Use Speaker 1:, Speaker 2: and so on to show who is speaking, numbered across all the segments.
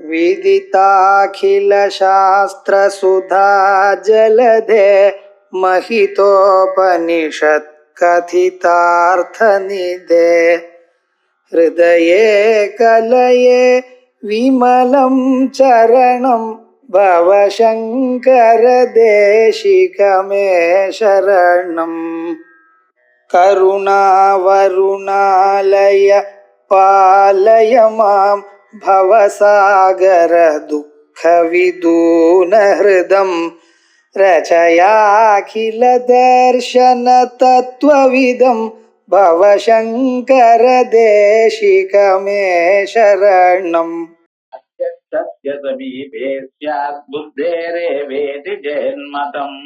Speaker 1: विदिताखिल शास्त्र सुधा जलधे महितोपनिषत् कथितार्थ निधे हृदये कलये विमलं चरणं भवशंकर देशिकमे शरणम् करुणावरुणालय पालय मां भवसागर दुःखविदून हृदं रचयाखिल दर्शन तत्त्वविदं भवशंकर देशिकमे शरणम्
Speaker 2: सत्य समीपे स्यात् बुद्धेरेवेति जन्मतम्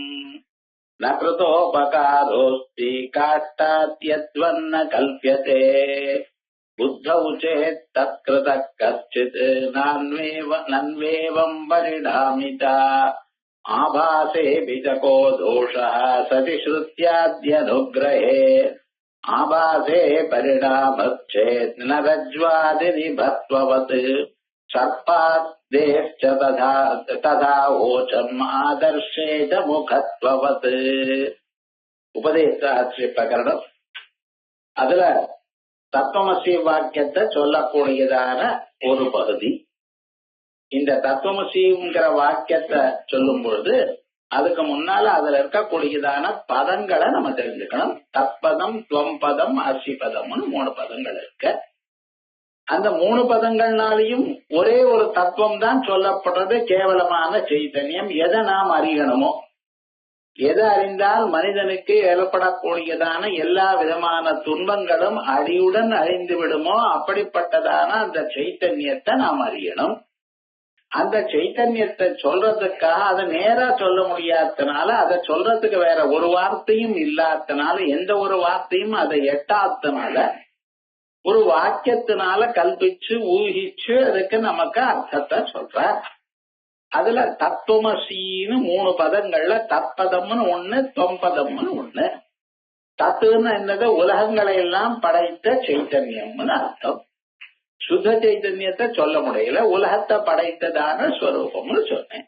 Speaker 2: न कृतोपकारोऽस्ति काष्ठाद्यद्वन्न कल्प्यते बुद्धौ चेत् तत्कृतः कश्चित् नन्वेवं परिणामिता आभासे विजको दोषः सति श्रुत्याद्यनुग्रहे आभासे परिणामश्चेत् न रज्ज्वादिनिभत्ववत् सर्पादेश्च तथा ओचम् आदर्शे च मुखत्ववत् உபதேசாட்சி பிரகரணம். அதுல தத்துவமசி வாக்கியத்தை சொல்லக்கூடியதான ஒரு பகுதி. இந்த தத்துவமசிங்கிற வாக்கியத்தை சொல்லும் பொழுது அதுக்கு முன்னால அதுல இருக்கக்கூடியதான பதங்களை நம்ம தெரிஞ்சுக்கணும். தற்பதம், துவம்பதம், அசிபதம்னு 3 பதங்கள் இருக்கு. அந்த 3 பதங்கள்னாலையும் ஒரே ஒரு தத்துவம் தான் சொல்லப்படுறது, கேவலமான சைத்தன்யம். எதை நாம் அறியணுமோ, எதை அறிந்தால் மனிதனுக்கு ஏற்படக்கூடியதான எல்லா விதமான துன்பங்களும் அடியுடன் அழிந்து விடுமோ அப்படிப்பட்டதான அந்த சைத்தன்யத்தை நாம் அறியணும். அந்த சைத்தன்யத்தை சொல்றதுக்காக அதை நேரா சொல்ல முடியாதனால, அதை சொல்றதுக்கு வேற ஒரு வார்த்தையும் இல்லாதனால, எந்த ஒரு வார்த்தையும் அதை எட்டாதனால, ஒரு வாக்கியத்தினால கல்பிச்சு ஊகிச்சு அதுக்கு நமக்கு அர்த்தத்தை சொல்ற. அதுல தத்துவமசின்னு 3 பதங்கள்ல தற்பதம்னு ஒண்ணு, தொம்பதம்னு ஒண்ணு. தத்துன்னு என்னது? உலகங்களை எல்லாம் படைத்த சைத்தன்யம்னு அர்த்தம். சுத்த சைத்தன்யத்தை சொல்ல முடியல, உலகத்தை படைத்ததான ஸ்வரூபம்னு சொன்னேன்.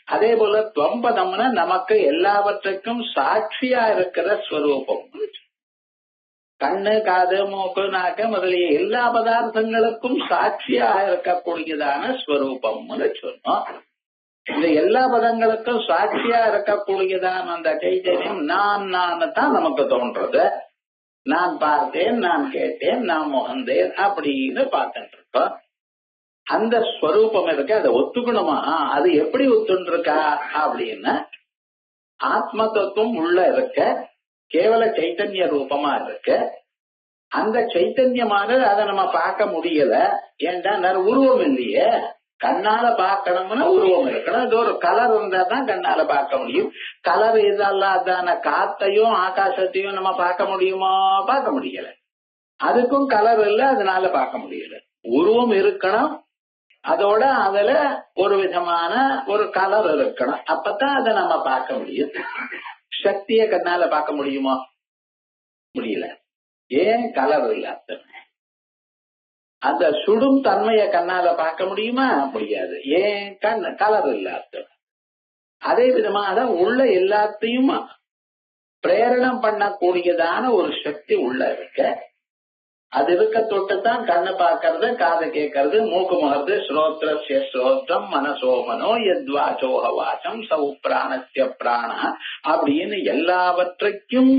Speaker 2: அதே போல தொம்பதம்னா நமக்கு எல்லாவற்றுக்கும் சாட்சியா இருக்கிற ஸ்வரூபம். கண்ணு, காது, மூக்கு, நாக்கு முதலிய எல்லா பதார்த்தங்களுக்கும் சாட்சியாக இருக்கக்கூடியதான ஸ்வரூபம்னு சொன்னோம். இந்த எல்லா பதங்களுக்கும் சாட்சியா இருக்கக்கூடியதான அந்த சைத்தன்யம் நான் தான் நமக்கு தோன்றது. நான் பார்த்தேன், நான் கேட்டேன், நான் முகந்தேன் அப்படின்னு பார்த்துட்டு இருக்கோம். அந்த ஸ்வரூபம் இருக்கு, அதை ஒத்துக்கணுமா? அது எப்படி ஒத்துன்னு இருக்கா அப்படின்னா, ஆத்ம தத்துவம் உள்ள இருக்க கேவல சைத்தன்ய ரூபமா இருக்கு. அந்த சைத்தன்யமானது அதை நம்ம பார்க்க முடியல. ஏன்டா உருவம் இல்லையே. கண்ணால பார்க்கணும்னா உருவம் இருக்கணும். இது ஒரு கலர் இருந்தா தான் கண்ணால பார்க்க முடியும். கலர் இதெல்லாம் காத்தையும் ஆகாசத்தையும் நம்ம பார்க்க முடியுமா? பார்க்க முடியல. அதுக்கும் கலர் இல்லை, அதனால பார்க்க முடியல. உருவம் இருக்கணும், அதோட அதுல ஒரு விதமான ஒரு கலர் இருக்கணும். அப்பதான் அதை நம்ம பார்க்க முடியும். சக்திய கண்ணால பார்க்க முடியுமா? முடியல. ஏன்? கலர் இல்லாத. அந்த சுடும் தன்மைய கண்ணால பார்க்க முடியுமா? முடியாது. ஏன்? கலர் இல்லாத. அதே விதமாக உள்ள எல்லாத்தையும் பிரேரணம் பண்ணக்கூடியதான ஒரு சக்தி உள்ள இருக்க. அது இருக்க தொட்டுத்தான் கண்ணு பார்க்கறது, காது கேட்கறது, மூக்கு முகர்றது, ஸ்ரோத்ரஸ்ய ஸ்ரோத்ரம் மனசோமனோ யத்வாச்சோக வாசம் சௌ பிராணஸ்ய பிராண அப்படின்னு எல்லாவற்றைக்கும்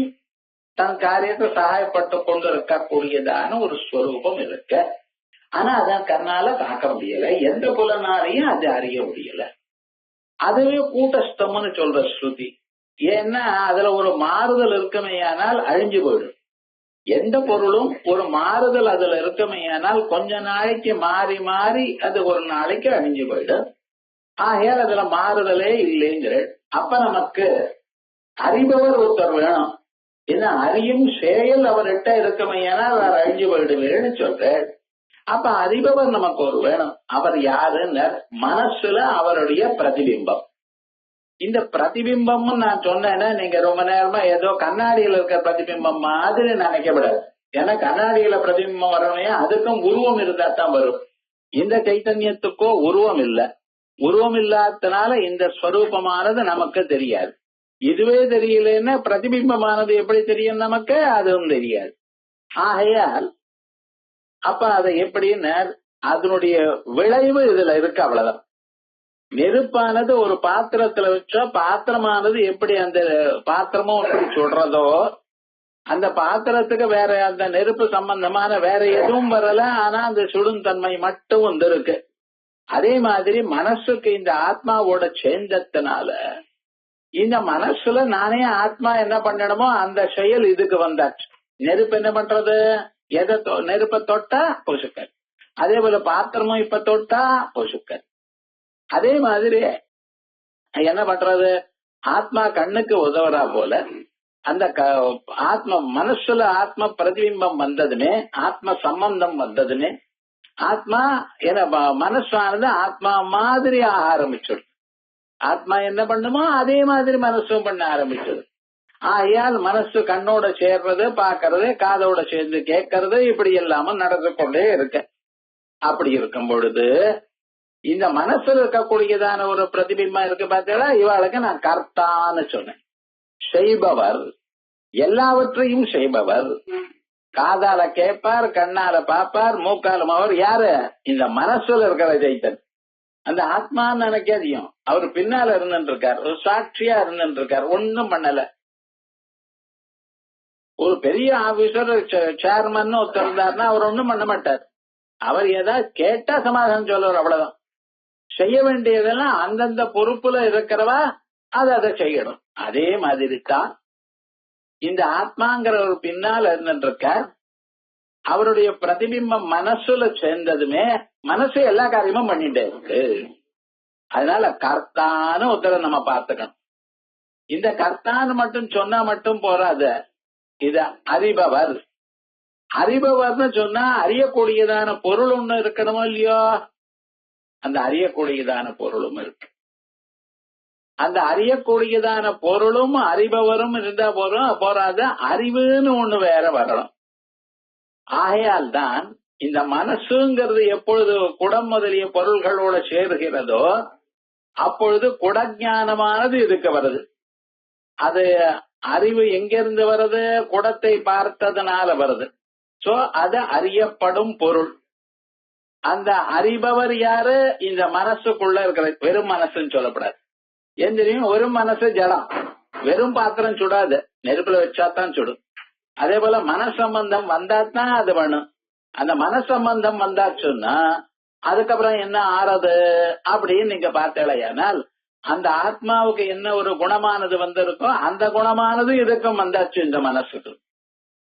Speaker 2: தன் காரியத்தை சகாயப்பட்டு கொண்டு இருக்கக்கூடியதான ஒரு ஸ்வரூபம் இருக்க. ஆனா அதான் கண்ணால பார்க்க முடியல. எந்த புலனாலையும் அது அறிய முடியல. அதுவே கூட்டஸ்தம்னு சொல்ற ஸ்ருதி. ஏன்னா அதுல ஒரு மாறுதல் இருக்குமையானால் அழிஞ்சு போயிடும். எந்த பொருளும் ஒரு மாறுதல் அதுல இருக்குமையானால் கொஞ்ச நாளைக்கு மாறி மாறி அது ஒரு நாளைக்கு அழிஞ்சு போயிடும். ஆகையால் அதுல மாறுதலே இல்லைங்கிற. அப்ப நமக்கு அறிபவர் ஒருத்தர் வேணும். ஏன்னா அறியும் செயல் அவர்கிட்ட இருக்குமையானால் அவர் அழிஞ்சு போயிடுவேன்னு சொல்ற. அப்ப அறிபவர் நமக்கு ஒரு வேணும். அவர் யாருன்னு மனசுல அவருடைய பிரதிபிம்பம். இந்த பிரதிபிம்பம் நான் சொன்னேன்னா நீங்க ரொம்ப நேரமா ஏதோ கண்ணாடியில இருக்கிற பிரதிபிம்பம் மாதிரி நினைக்கப்படாது. ஏன்னா கண்ணாடியில பிரதிபிம்பம் வரணும், அதுக்கும் உருவம் இருந்தா தான் வரும். இந்த சைத்தன்யத்துக்கோ உருவம் இல்ல. உருவம் இல்லாதனால இந்த ஸ்வரூபமானது நமக்கு தெரியாது. இதுவே தெரியலன்னா பிரதிபிம்பமானது எப்படி தெரியும் நமக்கு? அதுவும் தெரியாது. ஆகையால் அப்ப அதை எப்படின்னு அதனுடைய விளைவு இதுல இருக்கு, அவ்வளவுதான். நெருப்பானது ஒரு பாத்திரத்துல வச்சா பாத்திரமானது எப்படி அந்த பாத்திரமும் எப்படி சொல்றதோ, அந்த பாத்திரத்துக்கு வேற அந்த நெருப்பு சம்பந்தமான வேற எதுவும் வரல, ஆனா அந்த சுடும் தன்மை மட்டும் வந்திருக்கு. அதே மாதிரி மனசுக்கு இந்த ஆத்மாவோட சேர்ந்ததுனால இந்த மனசுல நானே ஆத்மா என்ன பண்ணணுமோ அந்த செயல் இதுக்கு வந்தாச்சு. நெருப்பு என்ன பண்றது? எதை நெருப்ப தொட்டா பொசுக்கல். அதே போல பாத்திரமும் இப்ப தொட்டா பொசுக்கல். அதே மாதிரி என்ன பண்றது? ஆத்மா கண்ணுக்கு உதவுறா போல அந்த ஆத்ம மனசுல ஆத்ம பிரதிபிம்பம் வந்ததுமே, ஆத்ம சம்பந்தம் வந்ததுமே ஆத்மா மனசானது ஆத்மா மாதிரி ஆக ஆரம்பிச்சிடும். ஆத்மா என்ன பண்ணுமோ அதே மாதிரி மனசும் பண்ண ஆரம்பிச்சது. ஆகையால் மனசு கண்ணோட சேர்றது, பாக்கிறது, காதோட சேர்ந்து கேட்கறது, இப்படி எல்லாமும் நடந்து கொண்டே இருக்க. அப்படி இருக்கும் பொழுது இந்த மனசுல இருக்கக்கூடியதான ஒரு பிரதிபிம்பம் இருக்கு பார்த்தீங்களா, இவாளுக்கு நான் கர்த்தான்னு சொன்னேன். செய்பவர், எல்லாவற்றையும் செய்பவர். காதால கேட்பார், கண்ணால பாப்பார், மூக்கால அவர். யாரு? இந்த மனசுல இருக்கிற சைத்தன். அந்த ஆத்மான்னு நினைக்காதியும். அவர் பின்னால இருந்துட்டு இருக்கார், ஒரு சாட்சியா இருந்துட்டு இருக்கார், ஒன்னும் பண்ணல. ஒரு பெரிய ஆபீசர் சேர்மன் ஒருத்தர் இருந்தாருன்னா அவர் ஒன்னும் பண்ண மாட்டார். அவர் ஏதாவது கேட்டா சமாதானம் சொல்லுவார், அவ்வளவுதான். செய்ய வேண்டியதெல்லாம் அந்தந்த பொறுப்புல இருக்கிறவா அதை செய்யணும். அதே மாதிரி தான் இந்த ஆத்மாங்கிற ஒரு பின்னால இருந்துட்டு இருக்கார். அவருடைய பிரதிபிம்பம் மனசுல சேர்ந்ததுமே மனசு எல்லா காரியமும் பண்ணிட்டே இருக்கு. அதனால கர்த்தான்னு ஒருத்தரை நம்ம பார்த்துக்கணும். இந்த கர்த்தான்னு மட்டும் சொன்னா மட்டும் போறாது. இத அறிபவர். அறிபவர்னு சொன்னா அறியக்கூடியதான பொருள் ஒண்ணு இருக்கணுமோ இல்லையோ? அந்த அறியக்கூடியதான பொருளும் இருக்கு. அந்த அறியக்கூடியதான பொருளும் அறிபவரும் இருந்தா போறாது, அறிவுன்னு ஒண்ணு வேற வரணும். ஆகையால் தான் இந்த மனசுங்கிறது எப்பொழுது குடம் முதலிய பொருள்களோட சேருகிறதோ அப்பொழுது குடஞானமானது இதுக்கு வருது. அது அறிவு எங்கிருந்து வருது? குடத்தை பார்த்ததுனால வருது. சோ அது அறியப்படும் பொருள். அந்த அறிபவர் யாரு? இந்த மனசுக்குள்ள இருக்கிற வெறும் மனசுன்னு சொல்லப்படாது. ஏன் தெரியும்? ஒரு மனசு ஜடம். வெறும் பாத்திரம் சுடாது, நெருப்புல வச்சாதான் சுடும். அதே போல மனசம்பந்தம் வந்தாத்தான் அது வேணும். அந்த மனசம்பந்தம் வந்தாச்சுன்னா அதுக்கப்புறம் என்ன ஆறது அப்படின்னு நீங்க பார்த்தேனால் அந்த ஆத்மாவுக்கு என்ன ஒரு குணமானது வந்திருக்கோ அந்த குணமானது இதுக்கும் வந்தாச்சு இந்த மனசுக்கு.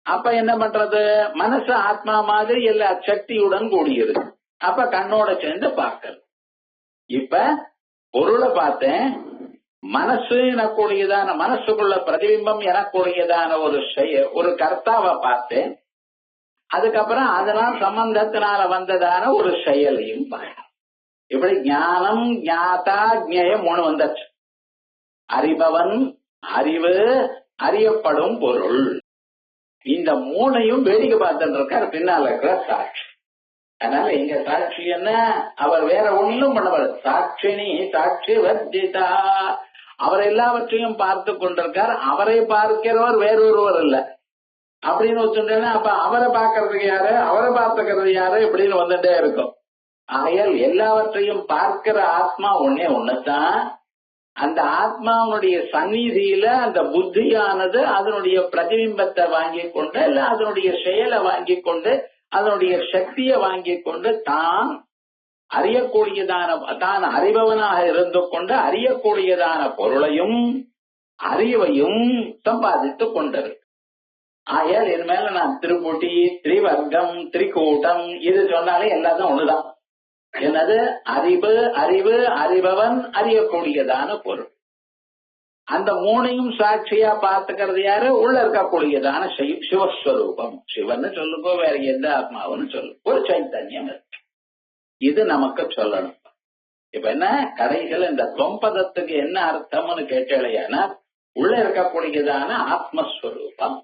Speaker 2: அப்ப என்ன பண்றது? மனசு ஆத்மா மாதிரி எல்லா சக்தியுடன் கூடியிருக்கு. அப்ப கண்ணோட சேர்ந்து பார்க்கறது. இப்ப பொருளை பார்த்தேன், மனசு எனக்கூடியதான மனசுக்குள்ள பிரதிபிம்பம் எனக்கூடியதான ஒரு கர்த்தாவை பார்த்தேன். அதுக்கப்புறம் அதனால் சம்பந்தத்தினால வந்ததான ஒரு செயலையும் பார்த்தேன். இப்படி ஞானம், ஞாதா, ஞேயம் மூணு வந்தாச்சு. அறிபவன், அறிவு, அறியப்படும் பொருள். இந்த மூணையும் வேடிக்கை பார்த்துட்டு இருக்கார் பின்னால இருக்கிற சாட்சி. அதனால எங்க சாட்சி என்ன? அவர் வேற ஒண்ணும் பண்ணவர். சாட்சினி சாட்சி வர்ஜிதா. அவர் எல்லாவற்றையும் பார்த்து கொண்டிருக்கார். அவரை பார்க்கிறவர் வேறொருவர் இல்ல அப்படின்னு வச்சுட்டேன்னா அப்ப அவரை பார்க்கறதுக்கு யாரு, அவரை பார்த்துக்கிறது யாரு இப்படின்னு வந்துட்டே இருக்கும். ஆகையால் எல்லாவற்றையும் பார்க்கிற ஆத்மா ஒன்னே ஒண்ணுதான். அந்த ஆத்மாவுடைய சந்நிதியில அந்த புத்தியானது அதனுடைய பிரதிபிம்பத்தை வாங்கி கொண்டு இல்ல அதனுடைய செயலை வாங்கி கொண்டு அதனுடைய சக்தியை வாங்கி கொண்டு தான் அறியக்கூடியதான, தான் அறிபவனாக இருந்து கொண்டு அறியக்கூடியதான பொருளையும் அறிவையும் சம்பாதித்துக் கொண்டிருக்கு. ஆகையால் இது மேல நான் திருப்புட்டி, திரிவர்க்கம், திரிகூட்டம் இது சொன்னாலே எல்லாத்தையும் ஒண்ணுதான். என்னது? அறிவு, அறிவு, அறிபவன், அறியக்கூடியதான பொருள். அந்த மூணையும் சாட்சியா பார்த்துக்கிறது யாரு? உள்ள இருக்கக்கூடியதான சிவஸ்வரூபம். சிவன்னு சொல்லுக்கோ, வேற எந்த ஆத்மாவுன்னு சொல்லு, ஒரு சைத்தன்யம் இருக்கு. இது நமக்கு சொல்லணும். இப்ப என்ன கடைசியில் இந்த தொம்பதத்துக்கு என்ன அர்த்தம்னு கேட்டலையானா உள்ள இருக்கக்கூடியதான ஆத்மஸ்வரூபம்.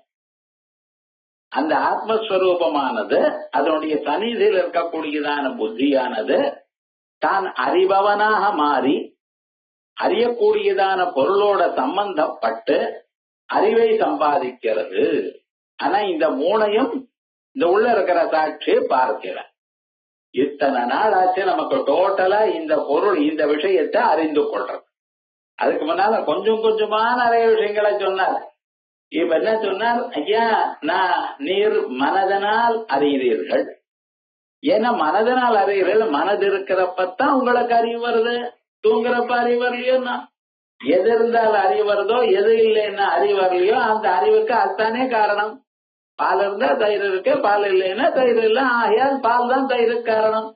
Speaker 2: அந்த ஆத்மஸ்வரூபமானது அதனுடைய சந்நிதியில் இருக்கக்கூடியதான புத்தியானது தான் அறிபவனாக மாறி அறியக்கூடியதான பொருளோட சம்பந்தப்பட்டு அறிவை சம்பாதிக்கிறது. ஆனா இந்த மூணையும் இந்த உள்ள இருக்கிற சாட்சி பார்க்கிற. இத்தனை நாள் ஆச்சு நமக்கு டோட்டலா இந்த பொருள் இந்த விஷயத்தை அறிந்து கொள்றது. அதுக்கு முன்னால கொஞ்சம் கொஞ்சமா நிறைய விஷயங்களை சொன்னார். இப்ப என்ன சொன்னார்? ஐயா, நீர் மனதனால் அறிகிறீர்கள். ஏன்னா மனதனால் அறிகிறீர்கள். மனது இருக்கிறப்பத்தான் உங்களுக்கு அறிவு வருது. தூங்குறப்ப அறிவு வரலையோன்னா, எது இருந்தால் அறிவு வருதோ, எது இல்லைன்னா அறிவு வரலையோ அந்த அறிவுக்கு அதுதானே காரணம். பால் இருந்தா தயிர் இருக்கு, பால் இல்லைன்னா தயிர் இல்லை. ஆகையால் பால் தான் தயிருக்கு காரணம்.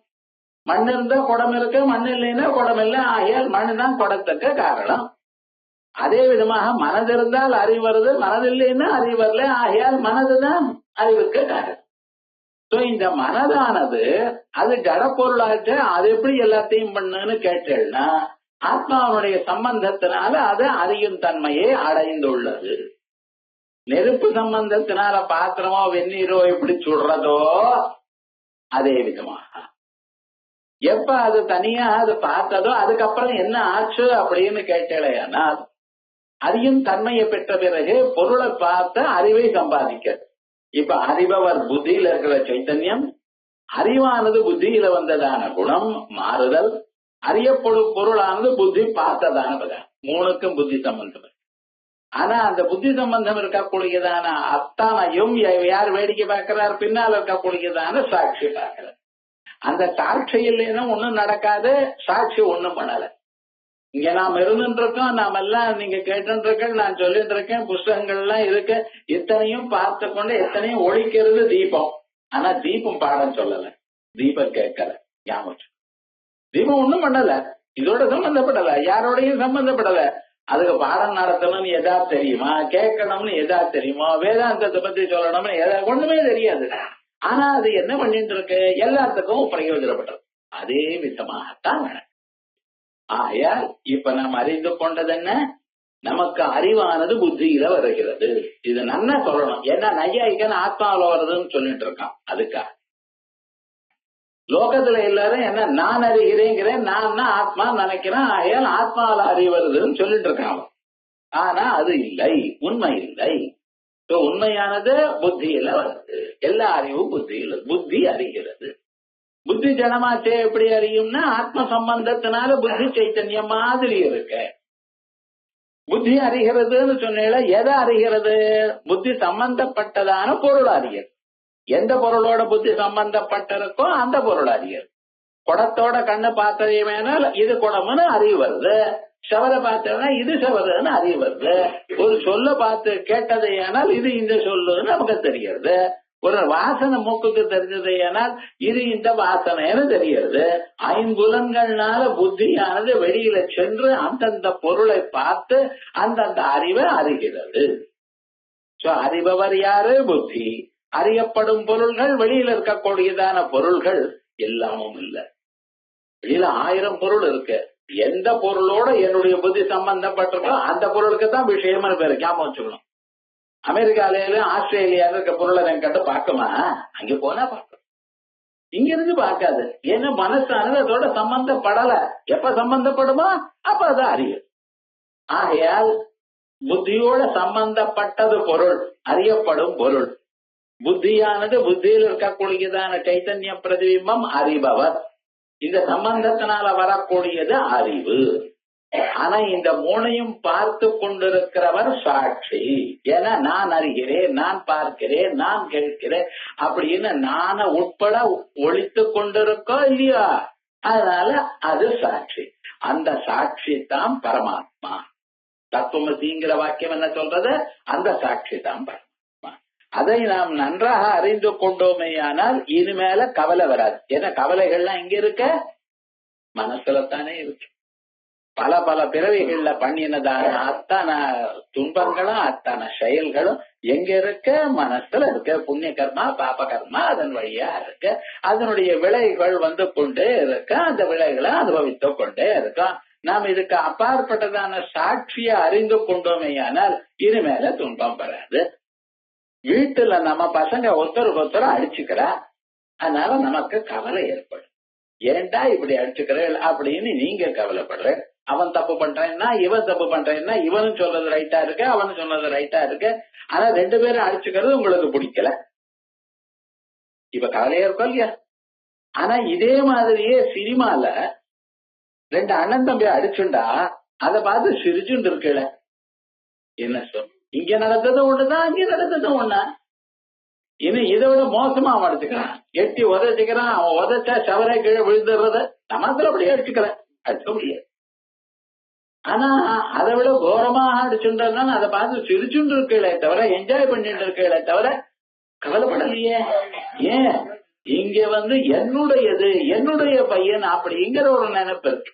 Speaker 2: மண் இருந்தா குடம் இருக்கு, மண் இல்லைன்னா குடம் இல்லை. ஆகையால் மண் தான் குடத்துக்கு காரணம். அதே விதமாக மனது இருந்தால் அறிவு வருது, மனது இல்லைன்னா அறிவு வரல. ஆகையால் மனதுதான் அறிவுக்கு காரணம். இந்த மனதானது அது ஜடப்பொருளாச்சு. அது எப்படி எல்லாத்தையும் பண்ணுன்னு கேட்டேன்னா, ஆத்மாவுடைய சம்பந்தத்தினால அது அறியும் தன்மையை அடைந்துள்ளது. நெருப்பு சம்பந்தத்தினால பாத்திரமோ வெந்நீரோ எப்படி சுடுறதோ அதே விதமாக எப்ப அது தனியா அது பார்த்ததோ அதுக்கப்புறம் என்ன ஆச்சு அப்படின்னு கேட்டேன்னா, அறியும் தன்மையை பெற்ற பிறகு பொருளை பார்த்த அறிவை சம்பாதிக்கிறது. இப்ப அறிபவர் புத்தியில இருக்கிற சைத்தன்யம், அறிவானது புத்தியில வந்ததான குணம் மாறுதல், அறியப்படும் பொருளானது புத்தி பார்த்ததான பதம். மூணுக்கும் புத்தி சம்பந்தம். ஆனா அந்த புத்தி சம்பந்தம் இருக்கக்கூடியதான அத்தானையும் யார் வேடிக்கை பார்க்கிறார்? பின்னால் இருக்கக்கூடியதான சாட்சி பார்க்கிறார். அந்த சாட்சி இல்லைன்னா ஒண்ணும் நடக்காது. சாட்சி ஒண்ணும் பண்ணல. இங்க நாம் இருந்துட்டு இருக்கோம், நாம எல்லாம் நீங்க கேட்டு இருக்கேன், நான் சொல்லிட்டு இருக்கேன், புஸ்தகங்கள்லாம் இருக்கு. இத்தனையும் பார்த்து கொண்டு எத்தனையும் ஒழிக்கிறது தீபம். ஆனா தீபம் பாடம் சொல்லல, தீபம் கேட்கல. ஞாபகம், தீபம் ஒண்ணும் பண்ணல, இதோட சம்பந்தப்படல, யாரோடையும் சம்பந்தப்படல. அதுக்கு பாடம் நடத்தணும்னு எதாவது தெரியுமா? கேட்கணும்னு எதாவது தெரியுமா? வேதாந்தத்தை பத்தி சொல்லணும்னு ஒண்ணுமே தெரியாது. ஆனா அது என்ன பண்ணிட்டு இருக்கு? எல்லாத்துக்கும் பிரயோஜனப்பட்டது. அதே விதமாகத்தான் வேணும். ஆகையால் இப்ப நாம் அறிந்து கொண்டது என்ன? நமக்கு அறிவானது புத்தியில வருகிறது. இது நல்லா சொல்லணும். ஏன்னா நையாயிக்கன் ஆத்மாவில வருதுன்னு சொல்லிட்டு இருக்கான். அதுக்காக லோகத்துல எல்லாரும் என்ன நான் அறிகிறேங்கிறேன், நான் ஆத்மா நினைக்கிறேன். ஆகையால் ஆத்மாவில அறிவு வருதுன்னு சொல்லிட்டு இருக்காங்க. ஆனா அது இல்லை, உண்மை இல்லை. உண்மையானது புத்தியில வருது. எல்லா அறிவும் புத்தியில, புத்தி அறிகிறது. புத்தி ஜனமாச்சே எப்படி அறியும்னா ஆத்ம சம்பந்தத்தினால புத்தி சைத்தன்யம் மாதிரி இருக்கு. புத்தி அறிகிறதுன்னு சொன்ன எதை அறிகிறது? புத்தி சம்பந்தப்பட்டதான பொருள் அறிகிறது. எந்த பொருளோட புத்தி சம்பந்தப்பட்டிருக்கோ அந்த பொருள் அறிகிறது. குடத்தோட கண்ணு பார்த்ததையுமேனால் இது குடம்னு அறிவு வருது. செவரை பார்த்தோம்னா இது செவருன்னு அறிவு வருது. ஒரு சொல்ல பார்த்து கேட்டதை ஆனால் இது இந்த சொல்லுன்னு நமக்கு தெரிகிறது. ஒரு வாசனை மூக்குக்கு தெரிஞ்சது ஏனால் இது இந்த வாசனைன்னு தெரிகிறது. ஐம்புலன்கள்னால புத்தியானது வெளியில சென்று அந்தந்த பொருளை பார்த்து அந்தந்த அறிவை அறிகிறது. அறிபவர் யாரு? புத்தி. அறியப்படும் பொருள்கள் வெளியில இருக்கக்கூடியதான பொருள்கள் எல்லாமும் இல்லை. வெளியில 1000 பொருள் இருக்கு. எந்த பொருளோட என்னுடைய புத்தி சம்பந்தப்பட்டிருக்கோ அந்த பொருளுக்கு தான் விஷயம்னு பேரு. ஞாபகம் வச்சுக்கணும். அமெரிக்கால ஆஸ்திரேலியால இருக்க பொருளை என்கிட்ட பார்க்குமா? அங்க போனா பார்க்கணும், இங்க இருந்து பார்க்காது. ஏன்னா மனசானது அதோட சம்பந்தப்படல. எப்ப சம்பந்தப்படுமோ அப்ப அது அறியும். ஆகையால் புத்தியோட சம்பந்தப்பட்டது பொருள், அறியப்படும் பொருள். புத்தியானது புத்தியில் இருக்கக்கூடியதான சைத்தன்ய பிரதிபிம்பம் அறிபவர். இந்த சம்பந்தத்தினால வரக்கூடியது அறிவு. ஆனா இந்த மூணையும் பார்த்து கொண்டிருக்கிறவர் சாட்சி. ஏன்னா நான் அறிகிறேன், நான் பார்க்கிறேன், நான் கேட்கிறேன் அப்படின்னு நான உட்பட ஒழித்து கொண்டிருக்கோ இல்லையா? அதனால அது சாட்சி. அந்த சாட்சி தான் பரமாத்மா. தத்துவமசிங்கிற வாக்கியம் என்ன சொல்றது? அந்த சாட்சி தான் பரமாத்மா. அதை நாம் நன்றாக அறிந்து கொண்டோமேயானால் இனிமேல கவலை வராது. ஏன்னா கவலைகள்லாம் எங்க இருக்க? மனசுல தானே இருக்கு. பல பல பிறவிகள்ல பண்ணினதான அத்தனை துன்பங்களும் அத்தனை செயல்களும் எங்க இருக்க? மனசுல இருக்க. புண்ணிய கர்மா பாப கர்மா அதன் வழியா இருக்கு. அதனுடைய விளைவுகள் வந்து கொண்டே இருக்க. அந்த விளைவுகளை அனுபவித்து கொண்டே இருக்கோம். நாம் இதுக்கு அப்பாற்பட்டதான சாட்சியை அறிந்து கொண்டோமேயானால் இனிமேல துன்பம் வராது. வீட்டுல நம்ம பசங்க ஒருத்தருக்கு ஒருத்தர் அடிச்சுக்கிறா, அதனால நமக்கு கவலை ஏற்படும். ஏன்டா இப்படி அடிச்சுக்கிற அப்படின்னு நீங்க கவலைப்படுற. அவன் தப்பு பண்றேன்னா இவன் தப்பு பண்றேன்னா இவனும் சொல்றது ரைட்டா இருக்கு, அவனு சொன்னது ரைட்டா இருக்கு. ஆனா 2 பேரும் அடிச்சுக்கிறது உங்களுக்கு பிடிக்கல. இப்ப கவலையா இருக்கும் இல்லையா? ஆனா இதே மாதிரியே சினிமால 2 அண்ணன் தம்பி அடிச்சுண்டா அதை பார்த்து சிரிச்சுட்டு இருக்கல. என்ன சொல், இங்க நடந்தது ஒண்ணுதான், அங்க நடந்தது ஒண்ணா? இன்னும் இதை விட மோசமா அவன் அடிச்சுக்கிறான், எட்டி உதச்சிக்கிறான். அவன் உதச்சா சவரை கீழே விழுந்துடுறத நம்ம அப்படியே அடிச்சுக்கிறேன், அடிக்க முடியாது. ஆனா அதை விட கோரமா அடிச்சுட்டா அதை பார்த்து சிரிச்சுட்டு இருக்கே தவிர, என்ஜாய் பண்ணிட்டு இருக்கே தவிர கவலைப்படலையே. ஏன்? இங்க என்னுடையது, என்னுடைய பையன் அப்படிங்கிற ஒரு நினைப்பு இருக்கு.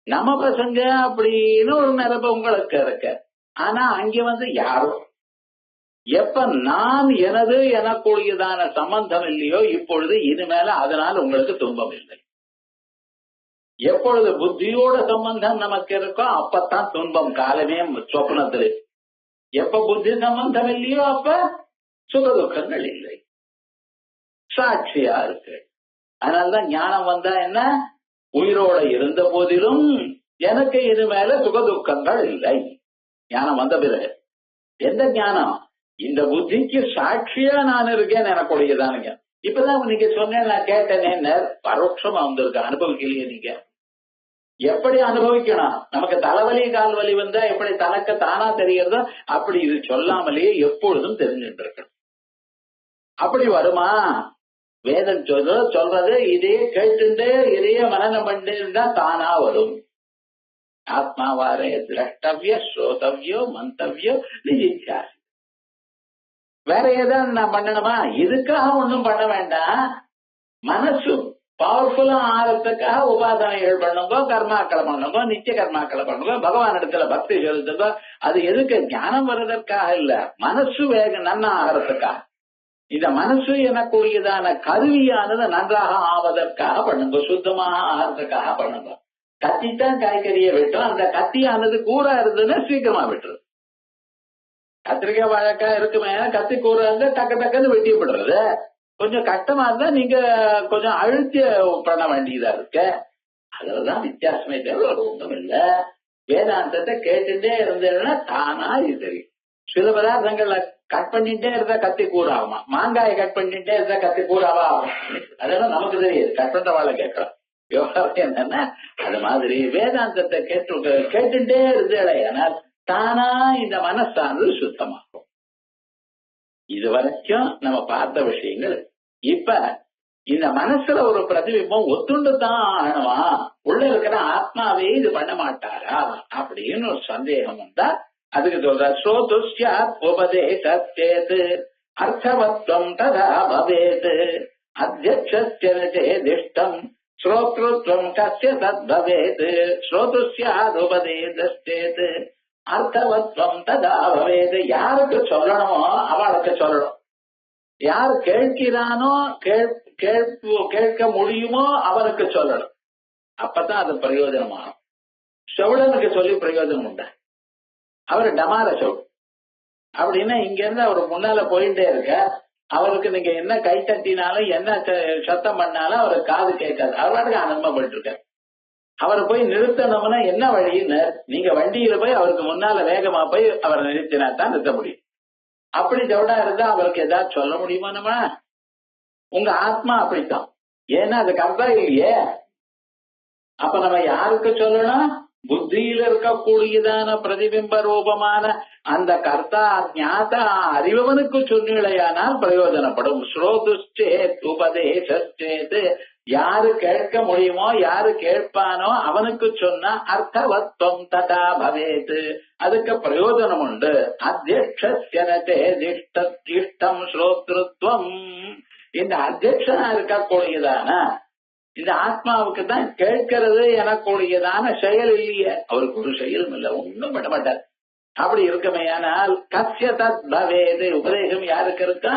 Speaker 2: நம்ம பசங்க அப்படின்னு ஒரு நினைப்பு உங்களுக்கு இருக்கு. ஆனா அங்க யாரோ எப்ப நான் எனது எனக்குரியதான சம்பந்தம் இல்லையோ, இப்பொழுது இனிமேல அதனால உங்களுக்கு துன்பம் இல்லை. எப்பொழுது புத்தியோட சம்பந்தம் நமக்கு இருக்கோ அப்பத்தான் துன்பம் காலமே சொப்னத்துல. எப்ப புத்தி சம்பந்தம் இல்லையோ அப்ப சுகதுக்கங்கள் இல்லை, சாட்சியா இருக்கு. அதனாலதான் ஞானம் வந்தா என்ன, உயிரோட இருந்த போதிலும் எனக்கு இனிமேல சுகதுக்கங்கள் இல்லை. ஞானம் வந்த பிறகு எந்த ஞானம்? இந்த புத்திக்கு சாட்சியா நான் இருக்கேன் எனக்குடையதானுங்க. இப்பதான் நீங்க சொன்னேன், நான் கேட்டேனே, பரோட்சமா வந்திருக்க, அனுபவிக்கலையே. நீங்க எப்படி அனுபவிக்கணும்? நமக்கு தலைவலி கால் வலி வந்தா எப்படி தனக்கு தானா தெரியறதோ அப்படி இது சொல்லாமலேயே எப்பொழுதும் தெரிஞ்சுட்டு இருக்கணும். அப்படி வருமா? வேதம் சொல்றது இதே கேட்டுண்டே இதையே மனனம் பண்ணிருந்தா தானா வரும். ஆத்மாவாரே திரஷ்டவிய ஸ்ரோதவியோ மந்தவியோ நிஜித்யாசி. வேற ஏதாவது நான் பண்ணணுமா? இதுக்காக ஒண்ணும் பண்ண வேண்டாம். மனசு பவர்ஃபுல்லா ஆகிறதுக்காக உபாசனைகள் பண்ணுங்க, கர்மாக்களை பண்ணுங்க, நித்திய கர்மாக்களை பண்ணுங்க, பகவான் இடத்துல பக்தி செலுத்துங்க. அது எதுக்கு? ஞானம் வர்றதற்காக இல்ல, மனசு வேக நன்னா ஆகிறதுக்காக. இந்த மனசு எனக்குரியதான கருவியானது நன்றாக ஆவதற்காக பண்ணுங்க, சுத்தமாக ஆகிறதுக்காக பண்ணுங்க. கத்தித்தான் காய்கறியை வெட்டும், அந்த கத்தியானது கூறா இருந்ததுன்னா சீக்கிரமா விட்டுரு. கத்திரிக்காய் வாழைக்காய் இருக்குமே, கத்தி கூறா இருந்தா டக்கு டக்குன்னு வெட்டிப்படுறது. கொஞ்சம் கஷ்டமா இருந்தா நீங்க கொஞ்சம் அழுத்திய பண்ண வேண்டியதா இருக்கு. அதுலதான் வித்தியாசமே தவிர ஒன்றும் இல்ல. வேதாந்தத்தை கேட்டுட்டே இருந்தேன்னா தானா இது தெரியும். சில பதார்த்தங்கள்ல கட் பண்ணிட்டே இருந்தா கத்தி கூறாகுமா, மாங்காயை கட் பண்ணிட்டே இருந்தா கத்தி கூறாவா ஆகும். அதெல்லாம் நமக்கு தெரியுது, கட் பண்ற வாழை கேட்கலாம். விவகாரம் என்னன்னா அது மாதிரி வேதாந்தத்தை கேட்டுட்டே இருந்தேனால் தானா இந்த மனசானது சுத்தமாகும். இதுவரைக்கும் நம்ம பார்த்த விஷயங்கள். இப்ப இந்த மனசுல ஒரு பிரதிபிம்பம் ஒத்துண்டு தான் ஆகணுமா, உள்ள இருக்கிற ஆத்மாவே இது பண்ண மாட்டாரா அப்படின்னு ஒரு சந்தேகம் வந்தா அதுக்கு சொல்ற ஸ்ரோதுஸ்ய உபதேசேத் அர்த்தவத்வம் ததா பவேத் அத்யக்ஷஸ்ய சேதிஷ்டம் ஸ்ரோத்ருத்வம் கஸ்ய தத் பவேத் ஸ்ரோதுஸ்ய உபதேசேத் அர்த்தவத்வம் ததா பவேத். யாருக்கு சொல்லணுமோ அவளுக்கு சொல்லணும். யார் கேட்கிறானோ கேட்க முடியுமோ அவனுக்கு சொல்லணும். அப்பதான் அது பிரயோஜனமாகும். செவிடனுக்கு சொல்லி பிரயோஜனம் உண்டா? அவரு டமார செவிடு அப்படின்னா இங்க இருந்து அவரு முன்னால போயிட்டே இருக்க, அவருக்கு நீங்க என்ன கை தட்டினாலும் என்ன சத்தம் பண்ணாலும் அவருக்கு காது கேட்காது. அவருக்கு அனுபவப்பட்டு இருக்க. அவரை போய் நிறுத்தணும்னா என்ன வழின்னு, நீங்க வண்டியில போய் அவருக்கு முன்னால வேகமா போய் அவரை நிறுத்தினா தான் நிறுத்த முடியும். அப்படி ஜவுடா இருந்தா அவருக்கு ஏதாவது சொல்ல முடியுமா? நம்ம உங்க ஆத்மா அப்படித்தான். ஏன்னா அது கர்த்தா இல்லையே. அப்ப நம்ம யாருக்கு சொல்லணும்? புத்தியில இருக்கக்கூடியதான பிரதிபிம்ப ரூபமான அந்த கர்த்தா ஞாதா அறிவவனுக்கு சொன்னீழையானால் பிரயோஜனப்படும். ஸ்ரோதுஷ்டேத் உபதேசேத், யாரு கேட்க முடியுமோ யாரு கேட்பானோ அவனுக்கு சொன்ன அர்த்தவத்வம் ததா பவேத், அதுக்கு பிரயோஜனம் உண்டு. அத்தியக்ஷம் ஸ்ரோத்ருத்வம், இந்த அத்தியக்ஷனா இருக்கக்கூடியதான இந்த ஆத்மாவுக்கு தான் கேட்கிறது எனக்கூடியதான செயல் இல்லையே. அவருக்கு ஒரு செயலும் இல்லை, ஒன்றும் பண்ண மாட்டார். அப்படி இருக்குமையானால் கஸ்ய தத் பவேத், உபதேசம் யாருக்கு இருக்கா?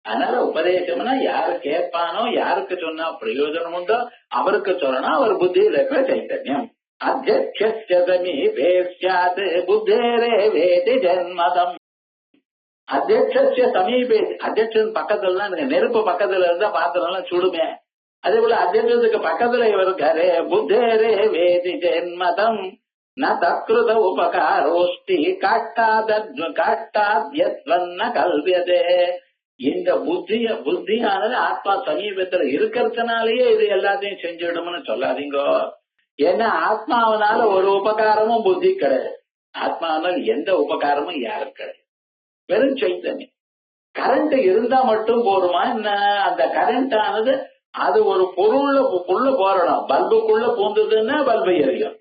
Speaker 2: அதனால உபதேசம்னா யாரு கேட்பானோ யாருக்கு சொன்னா பிரயோஜனம் உண்டோ அவருக்கு சொல்லணும். அவர் புத்தியில் இருக்கிற சைத்தன்யம். அத்தியக்ஷஸ்ய சமீபே ஸ்யாத் புத்தேரே வேதி ஜன்மதம். அத்தியட்ச சமீபே, அத்தியட்சன் பக்கத்துல தான், நெருப்பு பக்கத்துல இருந்தா பாத்திரம் எல்லாம் சுடுமே. அதே போல அத்தியட்சத்துக்கு பக்கத்துல இவருக்காரு. புத்தேரே வேதி ஜென்மதம் ந தக்ருத உபகாரோஷ்டி காட்டாத்யத்வன்ன கல்வியதே. இந்த புத்தியானது ஆத்மா சமீபத்துல இருக்கிறதுனாலயே இது எல்லாத்தையும் செஞ்சிடும்னு சொல்லாதீங்க. ஏன்னா ஆத்மாவனால ஒரு உபகாரமும் புத்தி கிடையாது. ஆத்மாவனால எந்த உபகாரமும் யாரும் கிடையாது. வெறும் சைத்தன்யம். கரண்ட் இருந்தா மட்டும் போருமா என்ன? அந்த கரண்ட் ஆனது அது ஒரு பொருளுக்குள்ள போறணும். பல்புக்குள்ள பூந்ததுன்னா பல்பு எரியும்.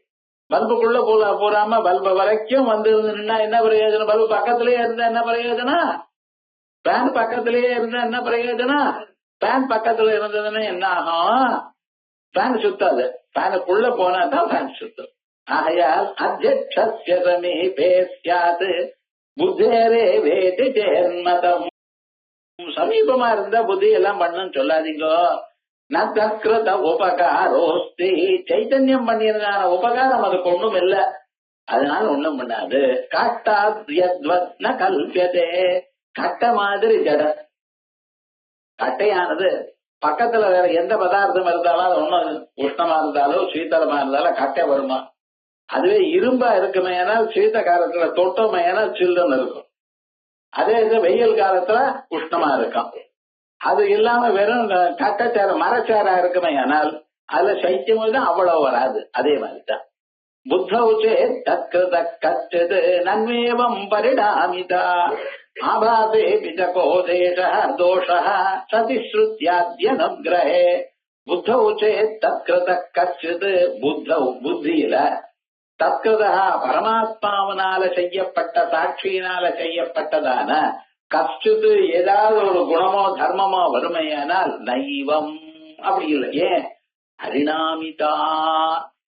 Speaker 2: பல்புக்குள்ள போறாம பல்பு வரைக்கும் வந்ததுன்னா என்ன பிரயோஜனம்? பல்பு பக்கத்திலேயே இருந்தா என்ன பிரயோஜனம்? ஃபேன் பக்கத்திலேயே இருந்தா என்ன பிரயோஜனம்? ஃபேன் பக்கத்துல இருந்ததுன்னா என்ன ஆகும்? ஃபேன் சுத்தாது. ஃபேனுக்குள்ள போனா தான் ஃபேன் சுத்தும். ஆகையால் அத்தியட்சஸ்ய சமீபே ஸ்யாத் புத்தேரே வேதி ஜென்மதம். சமீபமா இருந்தா புத்தி எல்லாம் பண்ணுன்னு சொல்லாதீங்க. ந தக்ருத உபகாரோஸ்தி, சைத்தன்யம் பண்ணியிருந்தான உபகாரம் அதுக்கு ஒண்ணும் இல்ல, அதனால ஒண்ணும் பண்ணாது. காட்டாத்யத்வத்ன கல்பியதே, கட்ட மாதிரி ஜட. கட்டையானது பக்கத்துல வேற எந்த பதார்த்தம் இருந்தாலும் அது ஒண்ணும் உஷ்ணமா இருந்தாலும் சீத்தளமா இருந்தாலும் கட்டை வருமா? அதுவே இரும்பா இருக்குமே ஏனால் சீத்த காலத்துல தொட்டோமே ஏனால் சில்லுன்னு இருக்கும். அதே இது வெயில் காலத்துல உஷ்ணமா இருக்கும். அது இல்லாம வெறும் கட்டச்சார மரச்சாரா இருக்குமே ஆனால் அதுல சைத்தியம் தான் அவ்வளவு வராது. அதே மாதிரிதான் புத்தௌச்சே தத்கிருத கச்சது நன்மேவம் பரிணாமிதா ஆபாசே பிதகோ தேச தோஷ சதிஸ்ருத்யாத்யனுக்ரஹே. புத்தௌச்சே தத்கிருத கச்சது, புத்தியில தத்கிருதா பரமாத்மாவனால செய்யப்பட்ட சாட்சியினால செய்யப்பட்டதான கஷ்டத்து ஏதாவது ஒரு குணமோ தர்மமோ வறுமையானால் நைவம் அப்படி இல்லை. ஏன்? பரிணாமிதா,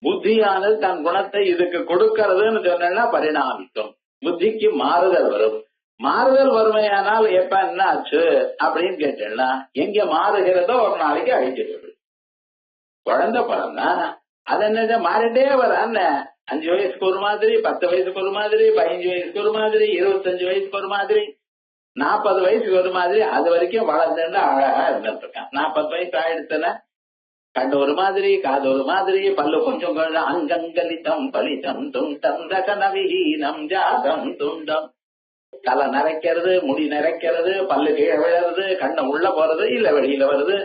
Speaker 2: புத்தியானது தன் குணத்தை இதுக்கு கொடுக்கறதுன்னு சொன்னா பரிணாமித்தம். புத்திக்கு மாறுதல் வரும். மாறுதல் வறுமையானால் எப்ப என்ன ஆச்சு அப்படின்னு கேட்டேன்னா, எங்க மாறுகிறதோ ஒரு நாளைக்கு அழிச்சிருக்கு. குழந்தை பிறந்தா அது என்ன மாறிட்டே வரான்னு, 5 வயசுக்கு ஒரு மாதிரி, 10 வயசுக்கு ஒரு மாதிரி, 15 வயசுக்கு ஒரு மாதிரி, 25 வயசுக்கு ஒரு மாதிரி, 40 வயசுக்கு ஒரு மாதிரி, அது வரைக்கும் வளர்ந்துட்டு அழகா இருந்துட்டு இருக்கான். 40 வயசு ஆயிடுச்சுன்னா கண்ணு ஒரு மாதிரி, காது ஒரு மாதிரி, பல்லு கொஞ்சம் கொஞ்சம், அங்கங்கலிதம் பலிதம் துண்டம் தகனவிஹீனம் ஜாதம் துண்டம். தலை நிறைக்கிறது, முடி நிறைக்கிறது, பல்லு கீழே விழுறது, கண்ணை உள்ள போறது இல்ல வெளியில வருது.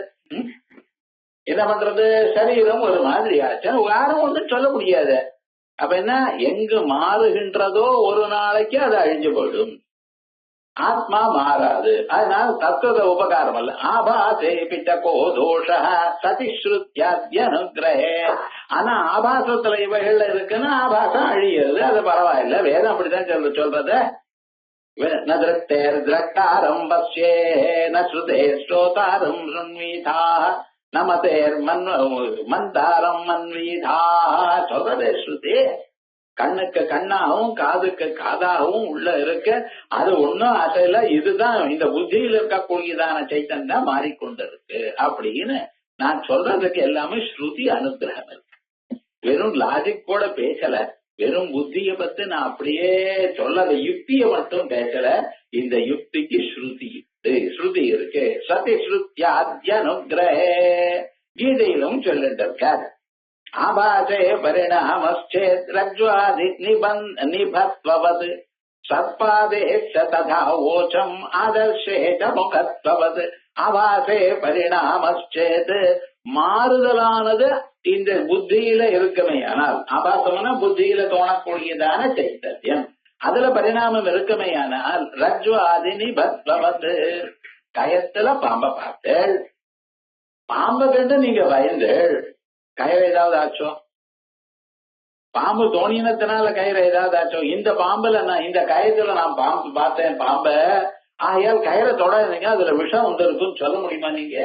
Speaker 2: என்ன பண்றது? சரீரம் ஒரு மாதிரி ஆச்சு. யாரும் ஒன்றும் சொல்ல முடியாது. அப்ப என்ன, எங்கு மாறுகின்றதோ ஒரு நாளைக்கு அது அழிஞ்சு போயிடும். ஆத்மா மாறாது. அதனால தத்துவ உபகாரம் அல்ல. ஆபாசே பிட்டகோ தோஷ சதிஸ்ருத்யாத்யனுக்ரஹே. ஆனா ஆபாசத்துல இவைகள்ல இருக்குன்னா ஆபாசம் அழியுது, அது பரவாயில்ல. வேதம் அப்படித்தான் சொல்றது. ந திருஷ்டேர் திரஷ்டாரம் பஸ்யே ந ஸ்ருதே ஸ்ரோதாரம் சுன்வீதா நமதேர் மந்தாரம் மன்வீதா சொல்றதே ஸ்ருதி. கண்ணுக்கு கண்ணாகவும் காதுக்கு காதாகவும் உள்ள இருக்க அது ஒன்னும் அசைல. இதுதான் இந்த புத்தியில் இருக்கக்கூடியதான சைத்தன்யம் மாறிக்கொண்டிருக்கு அப்படின்னு நான் சொல்றதுக்கு எல்லாமே ஸ்ருதி அனுகிரகம் இருக்கு. வெறும் லாஜிக் கூட பேசல, வெறும் புத்திய பத்தி நான் அப்படியே சொல்லல, யுக்திய மட்டும் பேசல. இந்த யுக்திக்கு ஸ்ருதி இருக்கு. சதி ஸ்ருத்யாத்யனுக்ரஹே கீதையிலும் சொல்லிட்டு இருக்காரு. ஆபாசே பரிணாமச்சேத் ரஜ்வாதி நிபத்வவது சத்பாதேஷ ததா ஓச்சம் ஆதர்ஷேஷ முகத்வவது. ஆபாசே பரிணாமச்சேத் மாறுதலானது இந்த புத்தியில இருக்குமே ஆனால், ஆபாசம்னா புத்தியில தோணக்கூடியதான சைத்தன்யம், அதுல பரிணாமம் இருக்குமே ஆனால் ரஜ்வாதி நிபத்வவது. கயத்துல பாம்ப பார்த்தேள், பாம்பை கண்டு நீங்க பயந்தேள், கயிறு ஏதாவது ஆச்சோ? பாம்பு தோணினத்தினால கயிறு ஏதாவது ஆச்சோ? இந்த பாம்புல நான் இந்த கயத்துல நான் பாம்பு பார்த்தேன் பாம்ப, ஆகையால் கயிறை தொடாதீங்க, அதுல விஷம் வந்துருக்குன்னு சொல்ல முடியுமா நீங்க?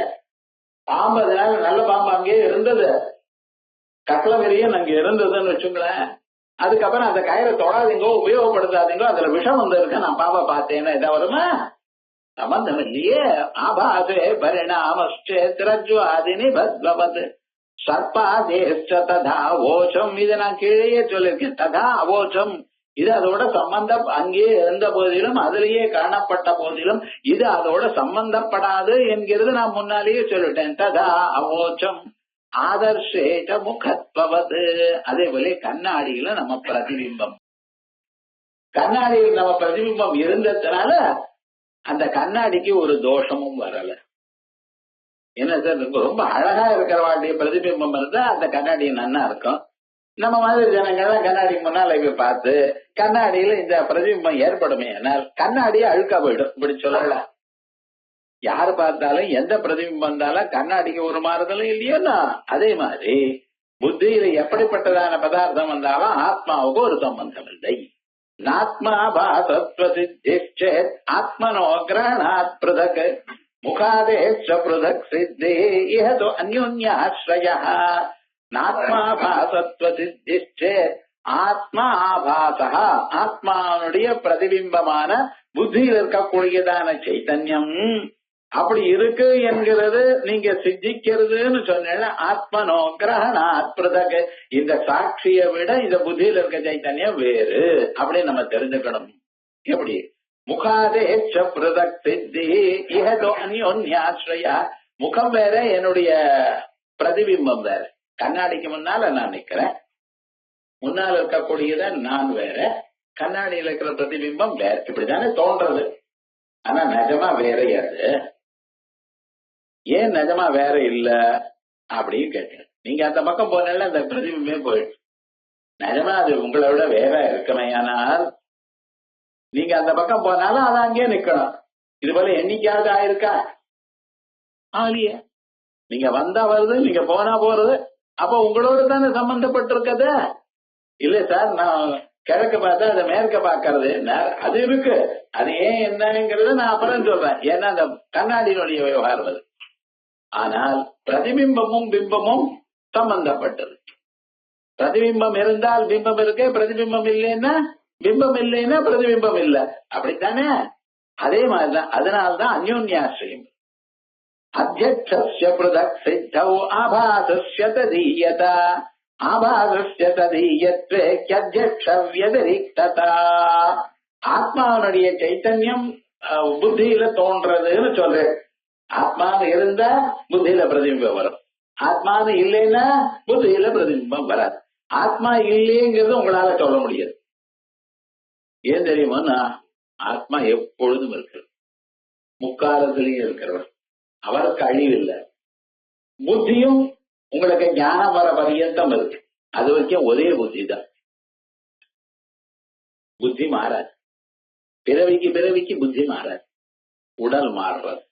Speaker 2: பாம்பு அதனால நல்ல பாம்பு அங்கேயே இருந்தது, கக்கலவெறியன் அங்க இருந்ததுன்னு வச்சுங்களேன். அதுக்கப்புறம் அந்த கயிறை தொடாதீங்கோ, உபயோகப்படுத்தாதீங்கோ, அதுல விஷம் வந்திருக்கு, நான் பாம்பை பார்த்தேன்னா இதை வருமா? சம்பந்தம் இல்லையே. ஆபாசே பரிணாமச்சேத் ரஜ்வாதி நிபத்வவது சர்பாதேஷ்ச ததா ஓச்சம். இதை நான் கீழே சொல்லிருக்கேன். ததா ஓச்சம், இது அதோட சம்பந்தம் அங்கேயே இருந்த போதிலும் அதிலேயே காணப்பட்ட போதிலும் இது அதோட சம்பந்தப்படாது என்கிறது நான் முன்னாலேயே சொல்லிட்டேன். ததா அவோச்சம் ஆதர்ஷேட முகத்வது. அதே போல கண்ணாடியில நம்ம பிரதிபிம்பம், கண்ணாடியில் நம்ம பிரதிபிம்பம் இருந்ததுனால அந்த கண்ணாடிக்கு ஒரு தோஷமும் வரல. என்ன சார், ரொம்ப அழகா இருக்கிறவாடைய பிரதிபிம்பம் இருந்தா அந்த கண்ணாடி நன்னா இருக்கும். நம்ம மாதிரி ஜனங்கள்லாம் கண்ணாடி முன்னால போய் பார்த்து கண்ணாடியில இந்த பிரதிபிம்பம் ஏற்படுமே ஆனால் கண்ணாடியே அழுக்கா போயிடும். இப்படி சொல்லலாம். யாரு பார்த்தாலும் எந்த பிரதிபிம்பம் வந்தாலும் கண்ணாடிக்கு ஒரு மாறுதலும் இல்லையோன்னா அதே மாதிரி புத்தியில எப்படிப்பட்டதான பதார்த்தம் வந்தாலும் ஆத்மாவுக்கு ஒரு சம்பந்தம் இல்லை. நாத்மா பாசத்வசித்தேத் ஆத்மனோ கிரஹணாத் பிரதக் முகாதேஷ பிரதக் சித்தே இஹதோ அன்யோன்யாஸ்ரயः. நாத்மா பாசத்வசித்தேத் ஆத்மா ஆபாசः, ஆத்மாவுடைய பிரதிபிம்பமான புத்தியில் இருக்கக்கூடியதான சைத்தன்யம் அப்படி இருக்கு என்கிறது நீங்க சித்திக்கிறதுன்னு சொன்ன ஆத்மனோ கிரஹணாத் பிரதக். இந்த சாட்சியை விட இந்த புத்தியில இருக்க சைத்தன்யம் வேறு அப்படி நம்ம தெரிஞ்சுக்கணும். எப்படி முகாதேஷ பிரதக் சித்தி இஹதோ அன்யோன்யாஸ்ரயா. முகம் வேற, என்னுடைய பிரதிபிம்பம் வேற. கண்ணாடிக்கு முன்னால நான் நிக்கிறேன், முன்னால் இருக்கக்கூடியத நான் வேற, கண்ணாடியில் இருக்கிற பிரதிபிம்பம் வேற. இப்படித்தானே தோன்றது. ஆனா நிஜமா வேறையாது. ஏன் நிஜமா வேற இல்ல அப்படின்னு கேட்டேன். நீங்க அந்த பக்கம் போனால அந்த பிரதிபிம்பமே போயிடுச்சு. நிஜமா அது உங்களை விட வேற இருக்குமையானால் நீங்க அந்த பக்கம் போனாலும் அது அங்கேயே நிக்கணும். இது போல என்னைக்காவது ஆயிருக்கா? ஆலிய நீங்க வந்தா வருது, நீங்க போனா போறது. அப்ப உங்களோட தானே சம்பந்தப்பட்டிருக்கத. இல்ல சார், நான் கிழக்கு பார்த்தா அதை மேற்க பாக்கிறது அது இருக்கு. அது ஏன் என்னங்கிறத நான் அப்புறம் சொல்றேன். ஏன்னா அந்த கண்ணாடியினுடைய விவகாரம் அது. ஆனால் பிரதிபிம்பமும் பிம்பமும் சம்பந்தப்பட்டது. பிரதிபிம்பம் இருந்தால் பிம்பம் இருக்கு, பிரதிபிம்பம் இல்லைன்னா பிம்பம் இல்லைன்னா பிரதிபிம்பம் இல்லை. அப்படித்தானே? அதே மாதிரிதான். அதனால்தான் அந்யோன்யாசிரியம். அத்தியக்ஷஸ்ய பிரதக் சித்தௌ ஆபாசஸ்ய ததீயதா ஆபாசஸ்ய ததீயத்வே க்யத்யக்ஷ வ்யதிரிக்ததா. ஆத்மாவுடைய சைத்தன்யம் புத்தியில தோன்றதுன்னு சொல்றேன். ஆத்மானு இருந்தா புத்தியில பிரதிபிம்பம் வரும், ஆத்மானு இல்லைன்னா புத்தியில பிரதிபிம்பம் வராது. ஆத்மா இல்லைங்கிறது உங்களால சொல்ல முடியாது. ஏன் தெரியுமா? ஆத்மா எப்பொழுதும் இருக்கிறது, முக்காலத்திலையும் இருக்கிறவர். அவருக்கு அழிவு இல்லை. புத்தியும் உங்களுக்கு ஞானம் வர பரியந்தம் இருக்கு. அது வரைக்கும் ஒரே புத்தி தான். புத்தி மாறாது. பிறவிக்கு புத்தி மாறாது. உடல் மாறுறது.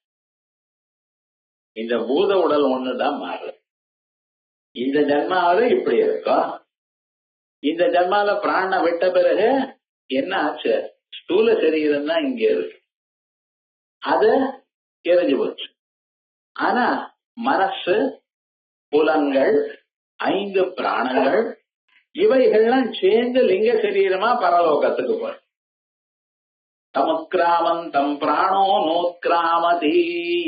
Speaker 2: இந்த பூத உடல் ஒண்ணுதான் மாறுறது. இந்த ஜன்மாவில இப்படி இருக்கும். இந்த ஜன்மால பிராண விட்ட பிறகு என்ன ஆச்சு? ஸ்தூல சரீரம் தான் இங்க இருக்கு, அது எரிஞ்சு போச்சு. ஆனா மனசு, புலன்கள், 5 பிராணங்கள் இவைகள்லாம் சேர்ந்து லிங்க சரீரமா பரலோகத்துக்கு போற. தமுக்கிராமந்தம் பிராணோ நோக்கிராமதி.